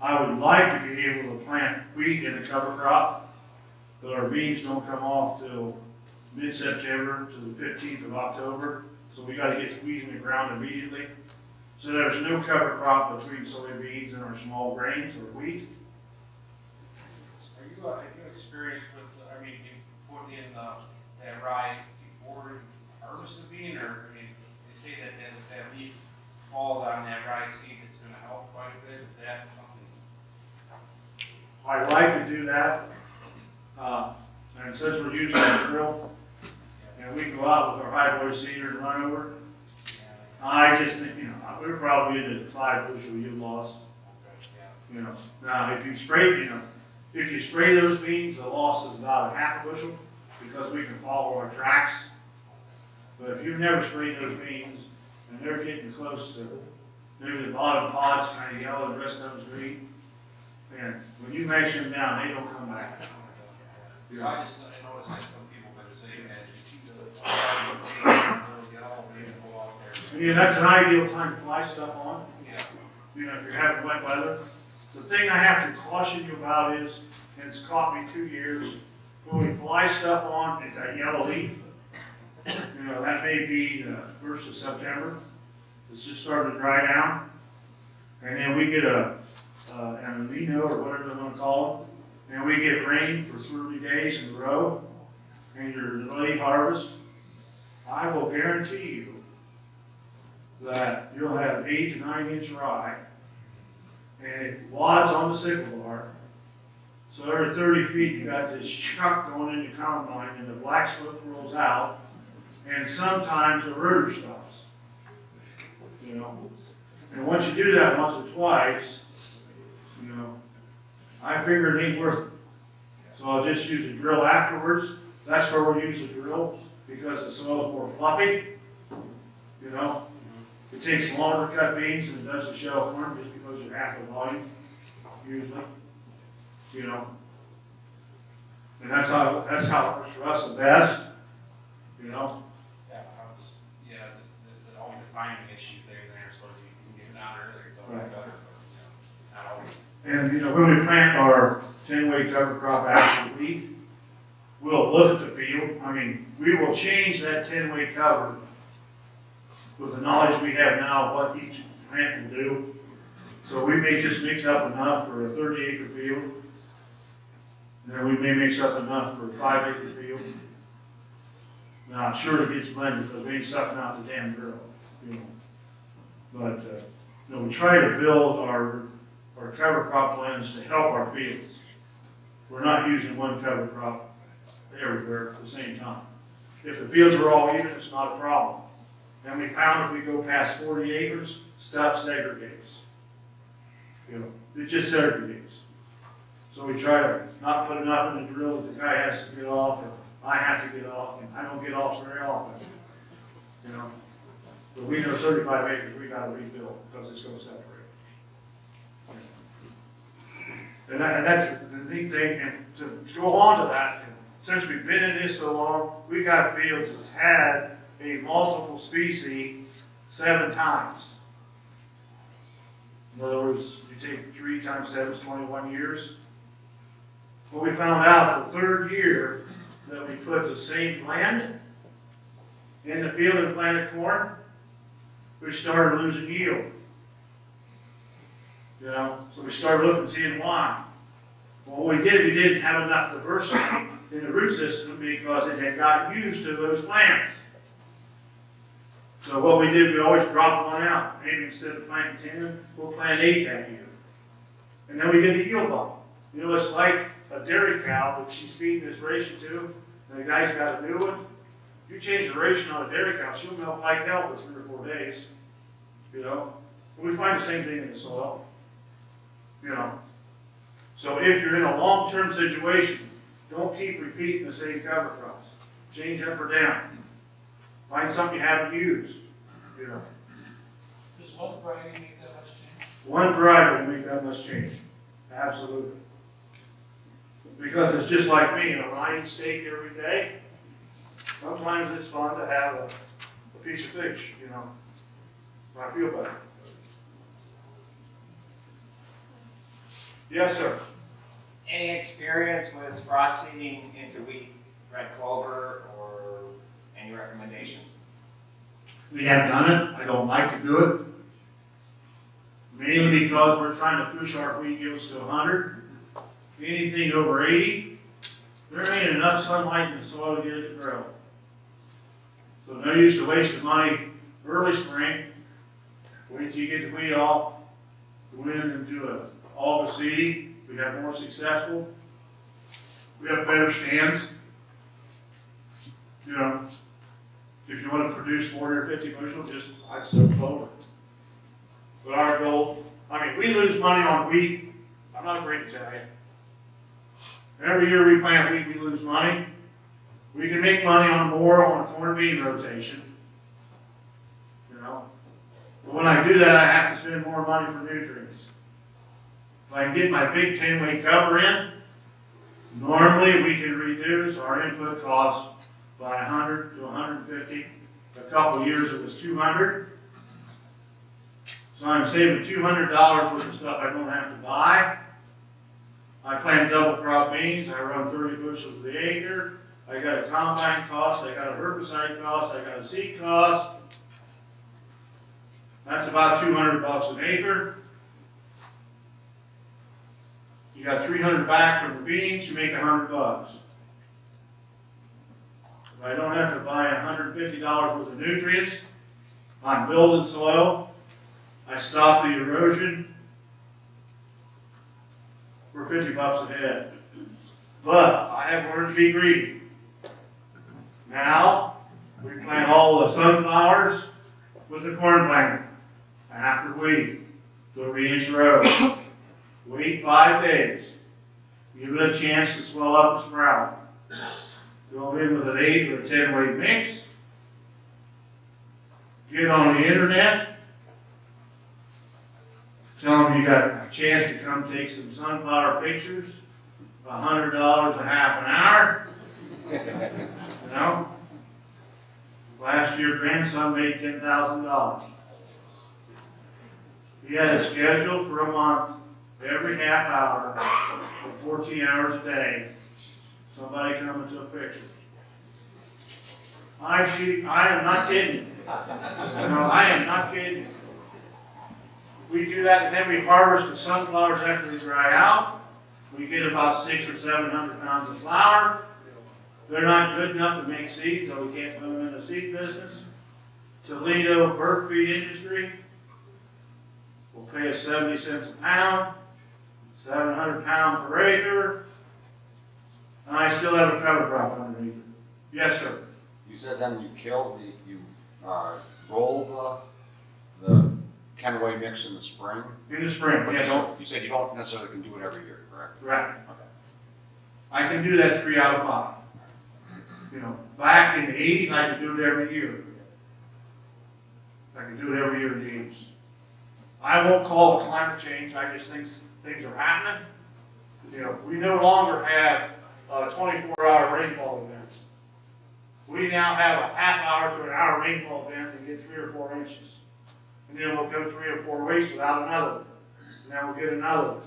I would like to be able to plant wheat in a cover crop, but our beans don't come off till mid-September to the 15th of October. So we got to get the wheat in the ground immediately. So there's no cover crop between soybeans and our small grains or wheat. Have you experienced with, I mean, you put in that rye before you harvest the bean, or, I mean, they say that leaf falls on that rye seed, it's gonna help quite a bit, is that something? I'd like to do that. And since we're using the drill, and we can go out with our high boy seeder and run over, I just think, you know, we're probably in the 5 bushel yield loss. You know, now if you spray those beans, the loss is about 1/2 bushel because we can follow our tracks. But if you've never sprayed those beans and they're getting close to maybe the bottom pod's kind of yellow, the rest of them's green, And when you mash them down, they don't come back. So I noticed that some people have been saying that you see the, really get all the way to go out there. Yeah, that's an ideal time to fly stuff on. Yeah. You know, if you're having wet weather. The thing I have to caution you about is, and it's caught me 2 years, when we fly stuff on, it's that yellow leaf. You know, that may be the 1st of September. It's just starting to dry down. And then we get an El Nino or whatever they want to call it. And we get rain for 30 days in a row. And your delayed harvest. I will guarantee you that you'll have 8 to 9 inch rye. And it wads on the sickle bar. So every 30 feet, you got this chuck going in your combine, and the black slip rolls out, and sometimes the rooter stops. You know, and once you do that once or twice, you know, I figure it ain't worth it. So I'll just use a drill afterwards. That's where we use a drill because the soil's more fluffy. You know, it takes longer to cut beans than it does to shell corn just because you have the volume usually. You know, and that's how it works for us the best. You know. Yeah, it's always a timing issue there, so if you can get it down earlier, it's always Right. better, but, not always. And you know, when we plant our 10-way cover crop after the wheat, we'll look at the field. I mean, we will change that 10-way cover with the knowledge we have now of what each plant will do. So we may just mix up enough for a 30-acre field. And then we may mix up enough for a 5-acre field. Now, I'm sure it gets blended because we ain't sucking out the damn drill, you know. But, you know, we try to build our cover crop blends to help our fields. We're not using one cover crop everywhere at the same time. If the fields are all even, it's not a problem. And we found if we go past 40 acres, stuff segregates. You know, it just segregates. So we try to not put enough in the drill that the guy has to get off, or I have to get off, and I don't get off very often. You know, but we know 35 acres we got to rebuild because it's going to separate. And that's the neat thing. And to go on to that, since we've been in this so long, we got fields that's had a multiple species 7 times. In other words, you take 3 times 7 is 21 years. But we found out the 3rd year that we put the same blend in the field and planted corn, we started losing yield. You know, so we started looking, seeing why. Well, what we didn't have enough diversity in the root system because it had gotten used to those plants. So what we did, we always dropped one out. Maybe instead of planting 10, we'll plant 8 that year. And then we get the yield bump. You know, it's like a dairy cow that she's feeding this ration to, and the guy's got a new one. You change the ration on a dairy cow, she'll milk like hell for 3 or 4 days. You know? And we find the same thing in the soil. You know? So if you're in a long-term situation, don't keep repeating the same cover crops. Change up or down. Find something you haven't used. You know? Does one variety make that much change? One variety will make that much change. Absolutely. Because it's just like me, you know, when I eat steak every day, sometimes it's fun to have a piece of fish, you know. I feel better. Yes, sir. Any experience with frost seeding into wheat, red clover, or any recommendations? We have done it. I don't like to do it. Mainly because we're trying to push our wheat yields to 100. Anything over 80, there ain't enough sunlight in the soil to get it to grow. So no use to waste the money early spring. Wait till you get the wheat off, go in and do a August seeding. We have more successful. We have better stands. You know, if you want to produce 40 or 50 bushels, I'd sow clover. But our goal, I mean, we lose money on wheat. I'm not afraid to tell you. Every year we plant wheat, we lose money. We can make money on more on a corn bean rotation. You know? But when I do that, I have to spend more money for nutrients. If I can get my big 10-way cover in, normally we can reduce our input costs by 100 to 150. A couple of years it was 200. So I'm saving $200 worth of stuff I don't have to buy. I plant double crop beans, I run 30 bushels the acre. I got a combine cost, I got a herbicide cost, I got a seed cost. That's about $200 an acre. You got 300 back from the beans, you make $100. If I don't have to buy $150 worth of nutrients, I'm building soil, I stop the erosion for $50 a head. But I have learned to be greedy. Now, we plant all the sunflowers with the corn planter. After wheat, 30-inch row. Wait 5 days. Give it a chance to swell up and sprout. Go in with an 8 or a 10-weight mix. Get on the internet. Tell them you got a chance to come take some sunflower pictures. $100 a half an hour. You know? Last year, grandson made $10,000. He had a schedule for a month, every half hour, for 14 hours a day. Somebody coming to a picture. I am not kidding you. I am not kidding you. We do that, and then we harvest the sunflowers after they dry out. We get about 600 or 700 pounds of flour. They're not good enough to make seeds, so we can't put them in the seed business. Toledo bird feed industry will pay us 70 cents a pound, 700 pounds per acre, and I still have a cover crop underneath it. Yes, sir. You said then you kill roll the 10-way mix in the spring? In the spring, But yes, sir. you said you don't necessarily can do it every year, correct? Right. Okay. I can do that 3 out of 5. You know, back in the 80s, I could do it every year. I can do it every year in the 80s. I won't call it climate change, I just think things are happening. You know, we no longer have 24-hour rainfall events. We now have a half hour to an hour rainfall event and get 3 or 4 inches. And then we'll go 3 or 4 weeks without another one. And then we'll get another one.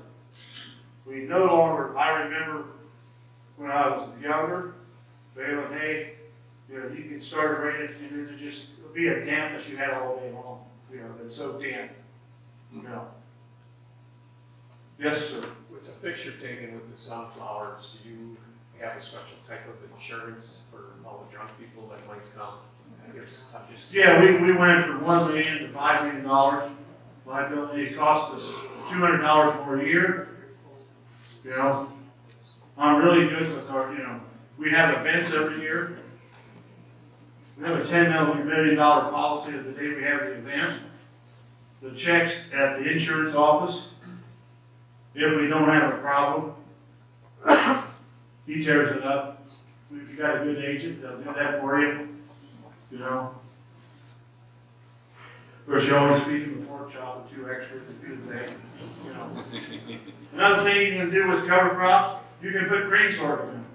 We no longer, I remember when I was younger, baling hay, you know, you could start raining and it would just be a dampness you had all day long. You know, it's so damp. You know. Yes, sir. With the picture taken with the sunflowers, do you have a special type of insurance for all the drunk people that might come? I'm just. Yeah, we went from $1 million to $5 million. Liability, it cost us $200 for a year. You know, I'm really good with our, you know, we have events every year. We have a $10 million policy the day we have the event. The checks at the insurance office, if we don't have a problem, he tears it up. If you got a good agent, they'll do that for you. You know. Of course, you always feed them a pork chop with 2 extras to do the day. You know. Another thing you can do with cover crops, you can put grain sorghum in.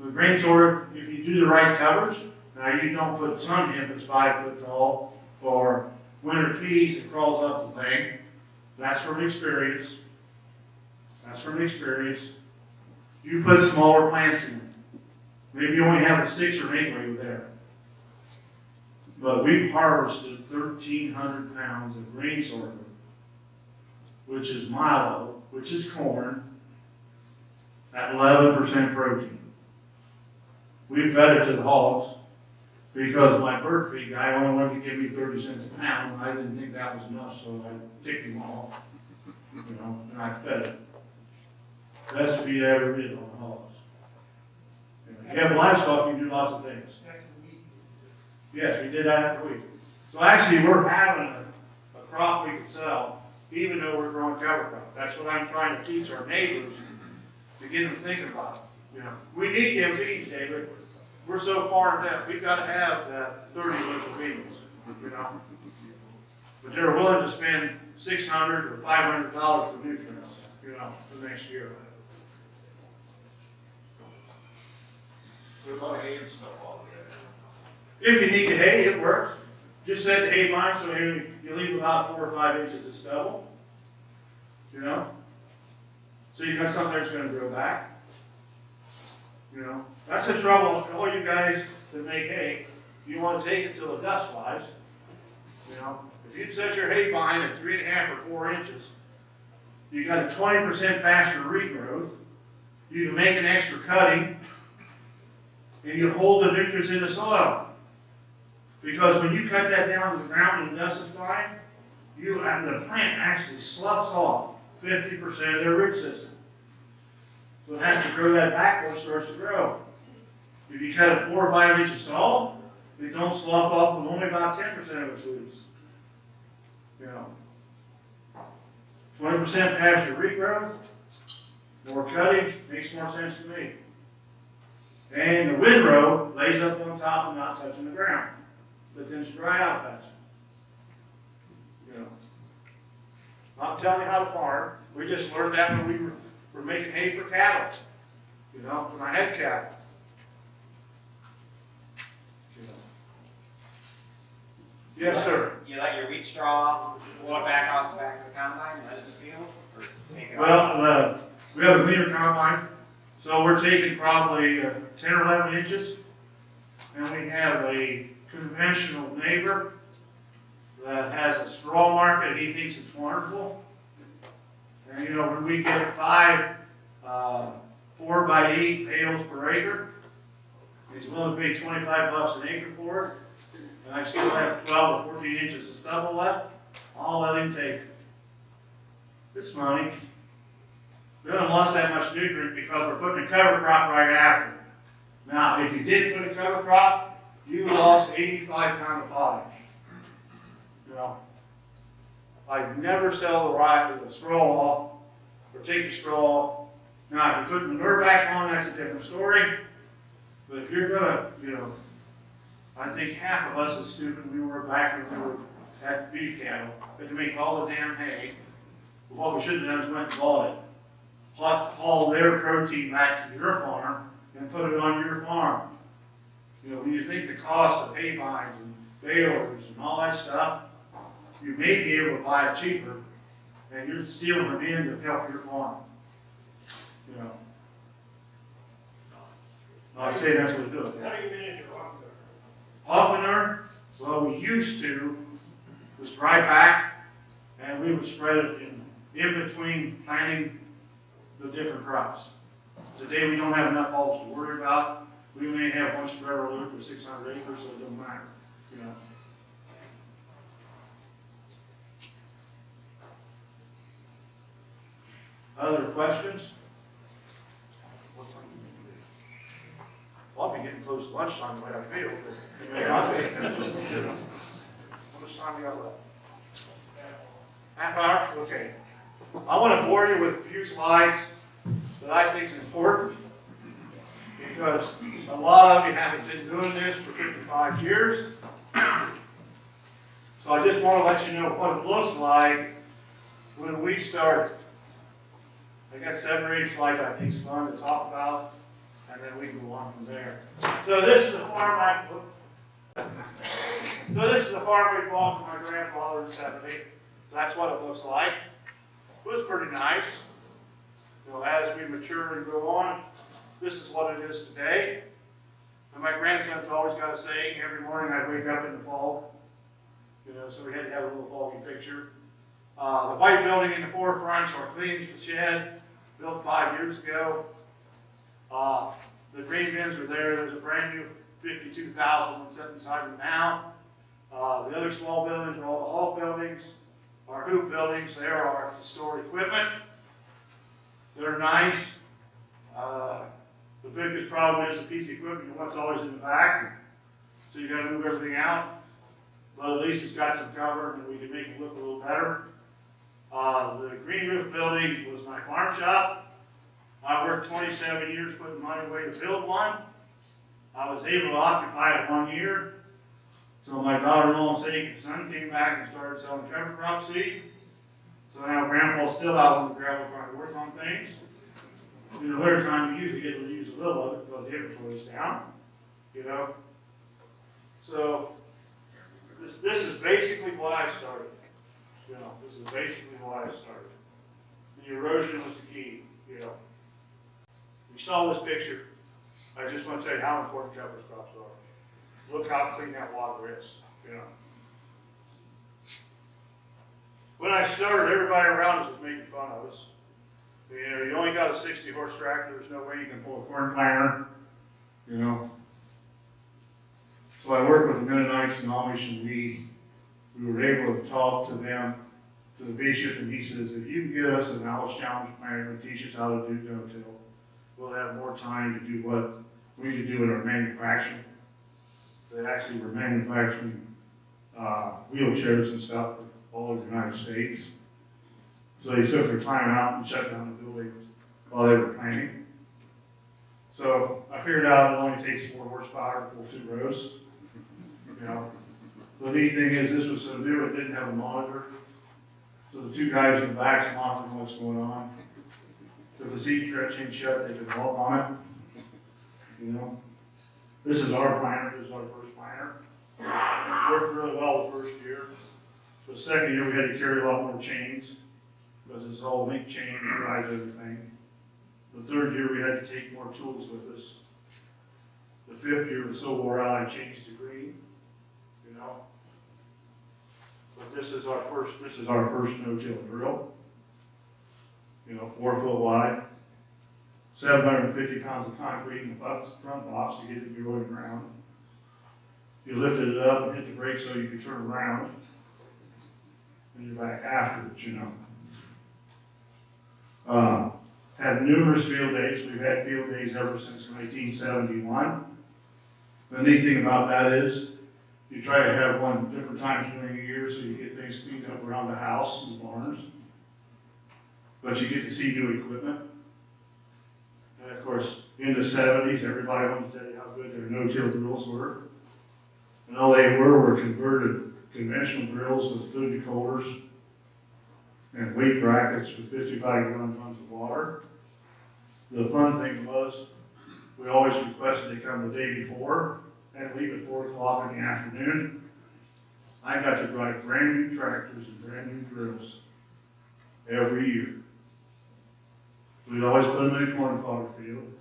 With grain sorghum, if you do the right covers, now you don't put sun hemp that's 5 foot tall, or winter peas that crawls up the thing. That's from experience. That's from experience. You put smaller plants in. Maybe you only have a 6 or 8 way there. But we've harvested 1,300 pounds of grain sorghum, which is milo, which is corn, at 11% protein. We fed it to the hogs because my bird feed guy only wanted to give me 30 cents a pound, and I didn't think that was enough, so I ticked him off, you know, and I fed it. Best feed I ever did on the hogs. If you have livestock, you can do lots of things. Yes, we did that after week. So actually, we're having a crop we can sell, even though we're growing cover crop. That's what I'm trying to teach our neighbors, to get them thinking about it. You know, we need them beans, David. We're so far in depth. We've got to have that 30 bushel beans. You know, but they're willing to spend $600 or $500 for nutrients. you know, the next year. What about hay and stuff all of that? If you need the hay, it works. Just set the hay line so you leave about 4 or 5 inches of stubble, you know? So you got something that's gonna grow back. You know, that's the trouble with all you guys that make hay. You wanna take it till the dust flies. You know, if you set your hay vine at 3.5 or 4 inches, you got a 20% faster regrowth. You can make an extra cutting, and you hold the nutrients in the soil. Because when you cut that down to the ground and the dust is flying, the plant actually sloughs off 50% of their root system. So it has to grow that back when it starts to grow. If you cut it 4 or 5 inches tall, they don't slough off with only about 10% of its roots. You know, 20% faster regrowth, more cuttings, makes more sense to me. And the windrow lays up on top and not touching the ground, but tends to dry out faster. You know, not telling you how to farm. We just learned that when we were making hay for cattle. You know, when I had cattle. You know. Yes, sir. You let your wheat straw blow it back out the back of the combine, let it in the field, or take it off? Well, we have a cleaner combine, so we're taking probably 10 or 11 inches, and we have a conventional neighbor that has a straw market. He thinks it's wonderful. And you know, when we get 5 4 by 8 bales per acre, he's willing to pay $25 an acre for it. And I still have 12 or 14 inches of stubble left. I'll let him take it. It's money. We haven't lost that much nutrient because we're putting a cover crop right after. Now, if you did put a cover crop, you lost 85 pounds of potash. You know, I'd never sell the straw off or take the straw off. Now, if you put manure back on, that's a different story. But if you're gonna, you know, I think half of us is stupid. We were back when we were at beef cattle, but to make all the damn hay. What we should have done is went and bought it. Haul their protein back to your farm and put it on your farm. You know, when you think the cost of hay vines and balers and all that stuff, you may be able to buy it cheaper, and you're stealing them in to help your farm. You know. I say that's what we do. How do you manage your hog manure? Hog manure, well, we used to, was dry pack, and we would spread it in between planting the different crops. Today we don't have enough hogs to worry about. We may have one spreader load for 600 acres, so it doesn't matter, you know. Other questions? Well, I'll be getting close to lunchtime the way I feel, but it may not be. How much time we got left? Half hour? Okay. I want to bore you with a few slides that I think is important, because a lot of you haven't been doing this for 55 years. So I just want to let you know what it looks like when we start. I got 7 or 8 slides I think is fun to talk about, and then we can go on from there. So this is the farm we bought from my grandfather in '70. So that's what it looks like. It was pretty nice. You know, as we mature and go on, this is what it is today. And my grandson's always got a saying, every morning I wake up in the fog. You know, so we had to have a little foggy picture. The white building in the forefront is our cleans the shed, built 5 years ago. The green bins are there. There's a brand new 52,000 one sitting inside them now. The other small buildings are all the hall buildings. Our hoop buildings, there are to store equipment. They're nice. The biggest problem is the piece of equipment, what's always in the back. So you gotta move everything out. But at least it's got some cover and we can make it look a little better. The green roof building was my farm shop. I worked 27 years putting money away to build one. I was able to occupy it 1 year. So my daughter-in-law and son came back and started selling cover crop seed. So now Grandpa's still out on the gravel trying to work on things. In the winter time, we usually get to use a little of it because the inventory's down, you know? So, this is basically why I started. You know, this is basically why I started. The erosion was the key, you know. We saw this picture. I just want to tell you how important cover crops are. Look how clean that water is, you know. When I started, everybody around us was making fun of us. You know, you only got a 60-horse tractor, there's no way you can pull a corn planter, you know. So I worked with the Mennonites and Amish, and we were able to talk to them, to the bishop, and he says, if you can get us an Alice Challenge planter and teach us how to do no-till, we'll have more time to do what we need to do in our manufacturing. They actually were manufacturing wheelchairs and stuff all over the United States. So they took their time out and shut down the building while they were planning. So I figured out it only takes 4 horsepower to pull 2 rows. You know, the neat thing is this was so new it didn't have a monitor. So the 2 guys in the back's monitoring what's going on. If the seat stretching shut, they could walk on it. You know, this is our planter. This is our first planter. It worked really well the first year. The second year we had to carry a lot more chains because it's all link chain that drives everything. The third year we had to take more tools with us. The 5th year was so wore out I changed to green, you know. But this is our first no-till drill. You know, 4 foot wide, 750 pounds of concrete in the front box to get it to go in the ground. You lifted it up and hit the brake so you could turn around. And you're back afterwards, you know. Had numerous field days. We've had field days ever since 1971. The neat thing about that is you try to have one different times during the year so you get things cleaned up around the house and the barns. But you get to see new equipment. And of course, in the 70s, everybody wanted to tell you how good their no-till drills were. And all they were converted conventional drills with food decoders and weight brackets with 55-gallon tons of water. The fun thing was, we always requested they come the day before and leave at 4 o'clock in the afternoon. I got to drive brand new tractors and brand new drills every year. We'd always put them in a corn fodder field.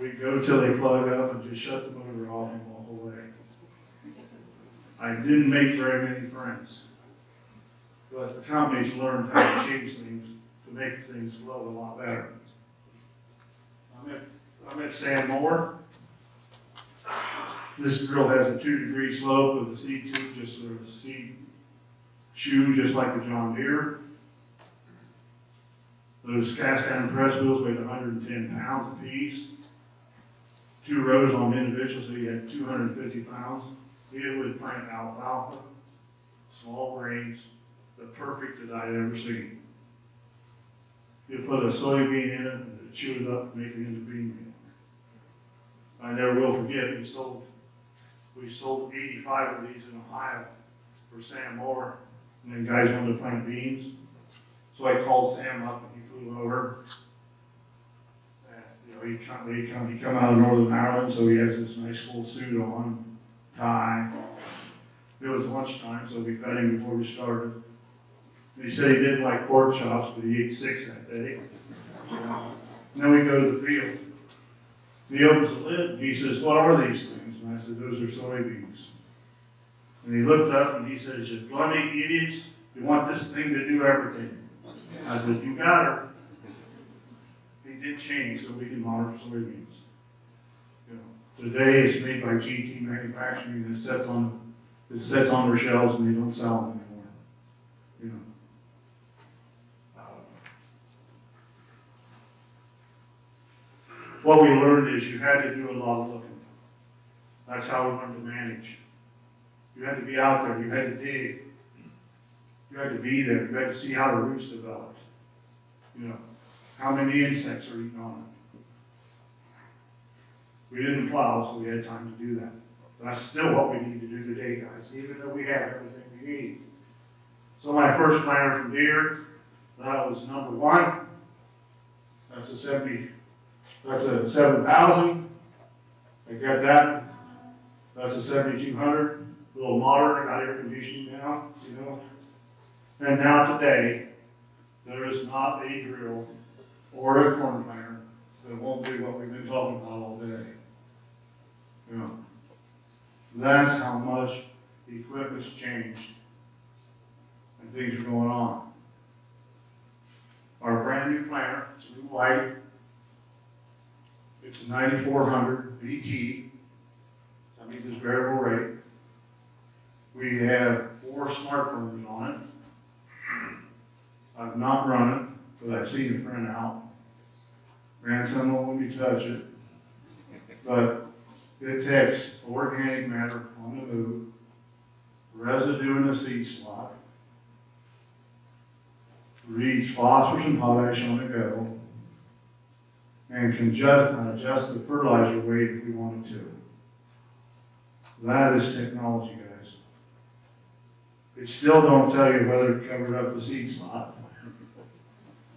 We'd go till they plug up and just shut the motor off and walk away. I didn't make very many friends, but the companies learned how to change things to make things flow a lot better. I'm at Sam Moore. This drill has a 2-degree slope with a seed tube, just sort of a seed shoe, just like the John Deere. Those cast iron press wheels weighed 110 pounds apiece. 2 rows on individuals, so you had 250 pounds. It would plant alfalfa, small grains, the perfect that I'd ever seen. You put a soybean in it and chew it up and make it into bean meal. I never will forget, we sold 85 of these in Ohio for Sam Moore, and then guys wanted to plant beans. So I called Sam up and he flew over. You know, he come out of Northern Ireland, so he has this nice little suit on, tie. It was lunchtime, so we fed him before we started. He said he didn't like pork chops, but he ate 6 that day. You know. And then we go to the field. He opens the lid and he says, "What are these things?" And I said, "Those are soybeans." And he looked up and he says, "You bloody idiots, you want this thing to do everything." I said, "You got her." He did change so we can monitor soybeans. You know, today it's made by GT Manufacturing and it sets on their shelves and they don't sell them anymore. You know. What we learned is you had to do a lot of looking. That's how we learned to manage. You had to be out there, you had to dig. You had to be there, you had to see how the roots developed. You know, how many insects are eating on it. We didn't plow, so we had time to do that. But that's still what we need to do today, guys, even though we have everything we need. So my first planter from deer, that was number 1. That's a 7,000. I got that. That's a 7,200. A little modern, got air conditioning now, you know. And now today, there is not a drill or a corn planter that won't do what we've been talking about all day. You know, that's how much the equipment's changed and things are going on. Our brand new planter, it's new white. It's a 9400 BT. That means it's variable rate. We have 4 smartphones on it. I've not run it, but I've seen it print out. Grandson won't let me touch it. But it takes organic matter on the move, residue in the seed slot, reads phosphorus and potash on the go, and can adjust the fertilizer weight if we wanted to. That is technology, guys. It still don't tell you whether it covered up the seed slot.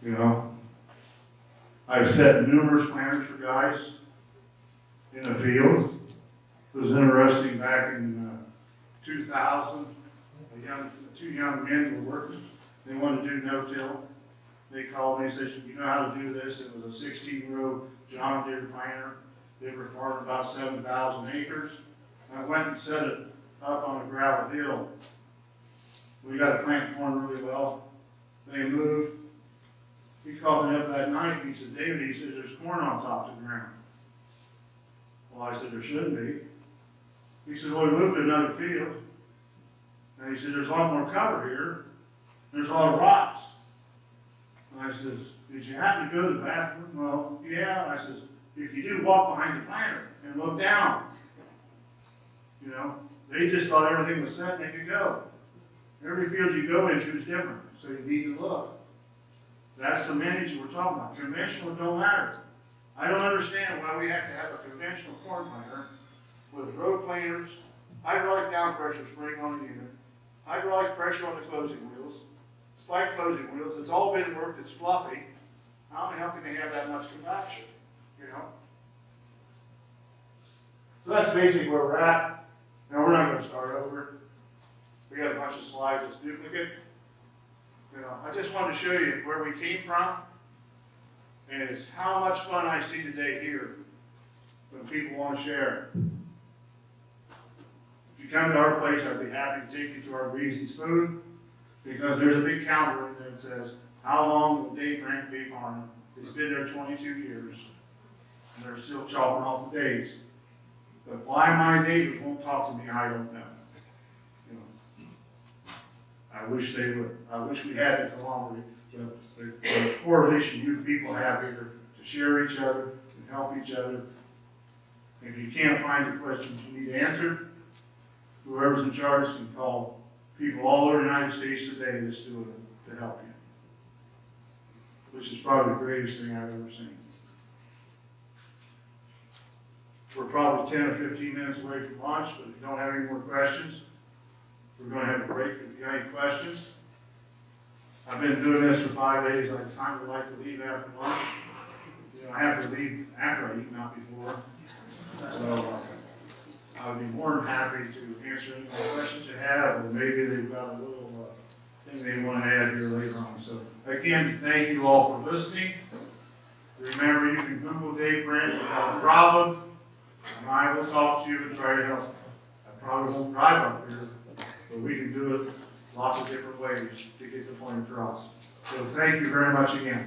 You know, I've set numerous planters for guys in the field. It was interesting back in 2000, two young men were working. They wanted to do no-till. They called me and said, you know how to do this? It was a 16-row John Deere planter. They were farming about 7,000 acres. I went and set it up on a gravel hill. We got to plant corn really well. They moved. He called me up that night. He said, David, he said, there's corn on top of the ground. Well, I said, there shouldn't be. He said, well, we moved to another field. And he said, there's a lot more cover here. There's a lot of rocks. And I says, did you happen to go to the bathroom? Well, yeah. And I says, if you do, walk behind the planter and look down. You know, they just thought everything was set and they could go. Every field you go into is different, so you need to look. That's the management we're talking about. Conventional don't matter. I don't understand why we have to have a conventional corn planter with road planters, hydraulic down pressure spring on the unit, hydraulic pressure on the closing wheels, spike closing wheels. It's all been worked. It's fluffy. How the hell can they have that much compaction? You know. So that's basically where we're at. Now we're not going to start over. We got a bunch of slides that's duplicate. You know, I just wanted to show you where we came from, and it's how much fun I see today here when people want to share. If you come to our place, I'd be happy to take you to our Greasy Spoon, because there's a big counter in there that says, how long will Dave Brandt be farming? It's been there 22 years, and they're still chopping off the days. But why my neighbors won't talk to me, I don't know. You know, I wish they would. I wish we had it along the correlation you people have here to share each other and help each other. If you can't find the questions you need answered, whoever's in charge can call people all over the United States today that's doing it to help you, which is probably the greatest thing I've ever seen. We're probably 10 or 15 minutes away from lunch, but if you don't have any more questions, we're going to have a break if you have any questions. I've been doing this for 5 days. I kind of like to leave after lunch. You know, I have to leave after I eat, not before. So I would be more than happy to answer any more questions you have, or maybe they've got a little thing they want to add here later on. So again, thank you all for listening. Remember, you can Google Dave Brandt if you have a problem, and I will talk to you and try to help. I probably won't drive up here, but we can do it lots of different ways to get the point across. So thank you very much again.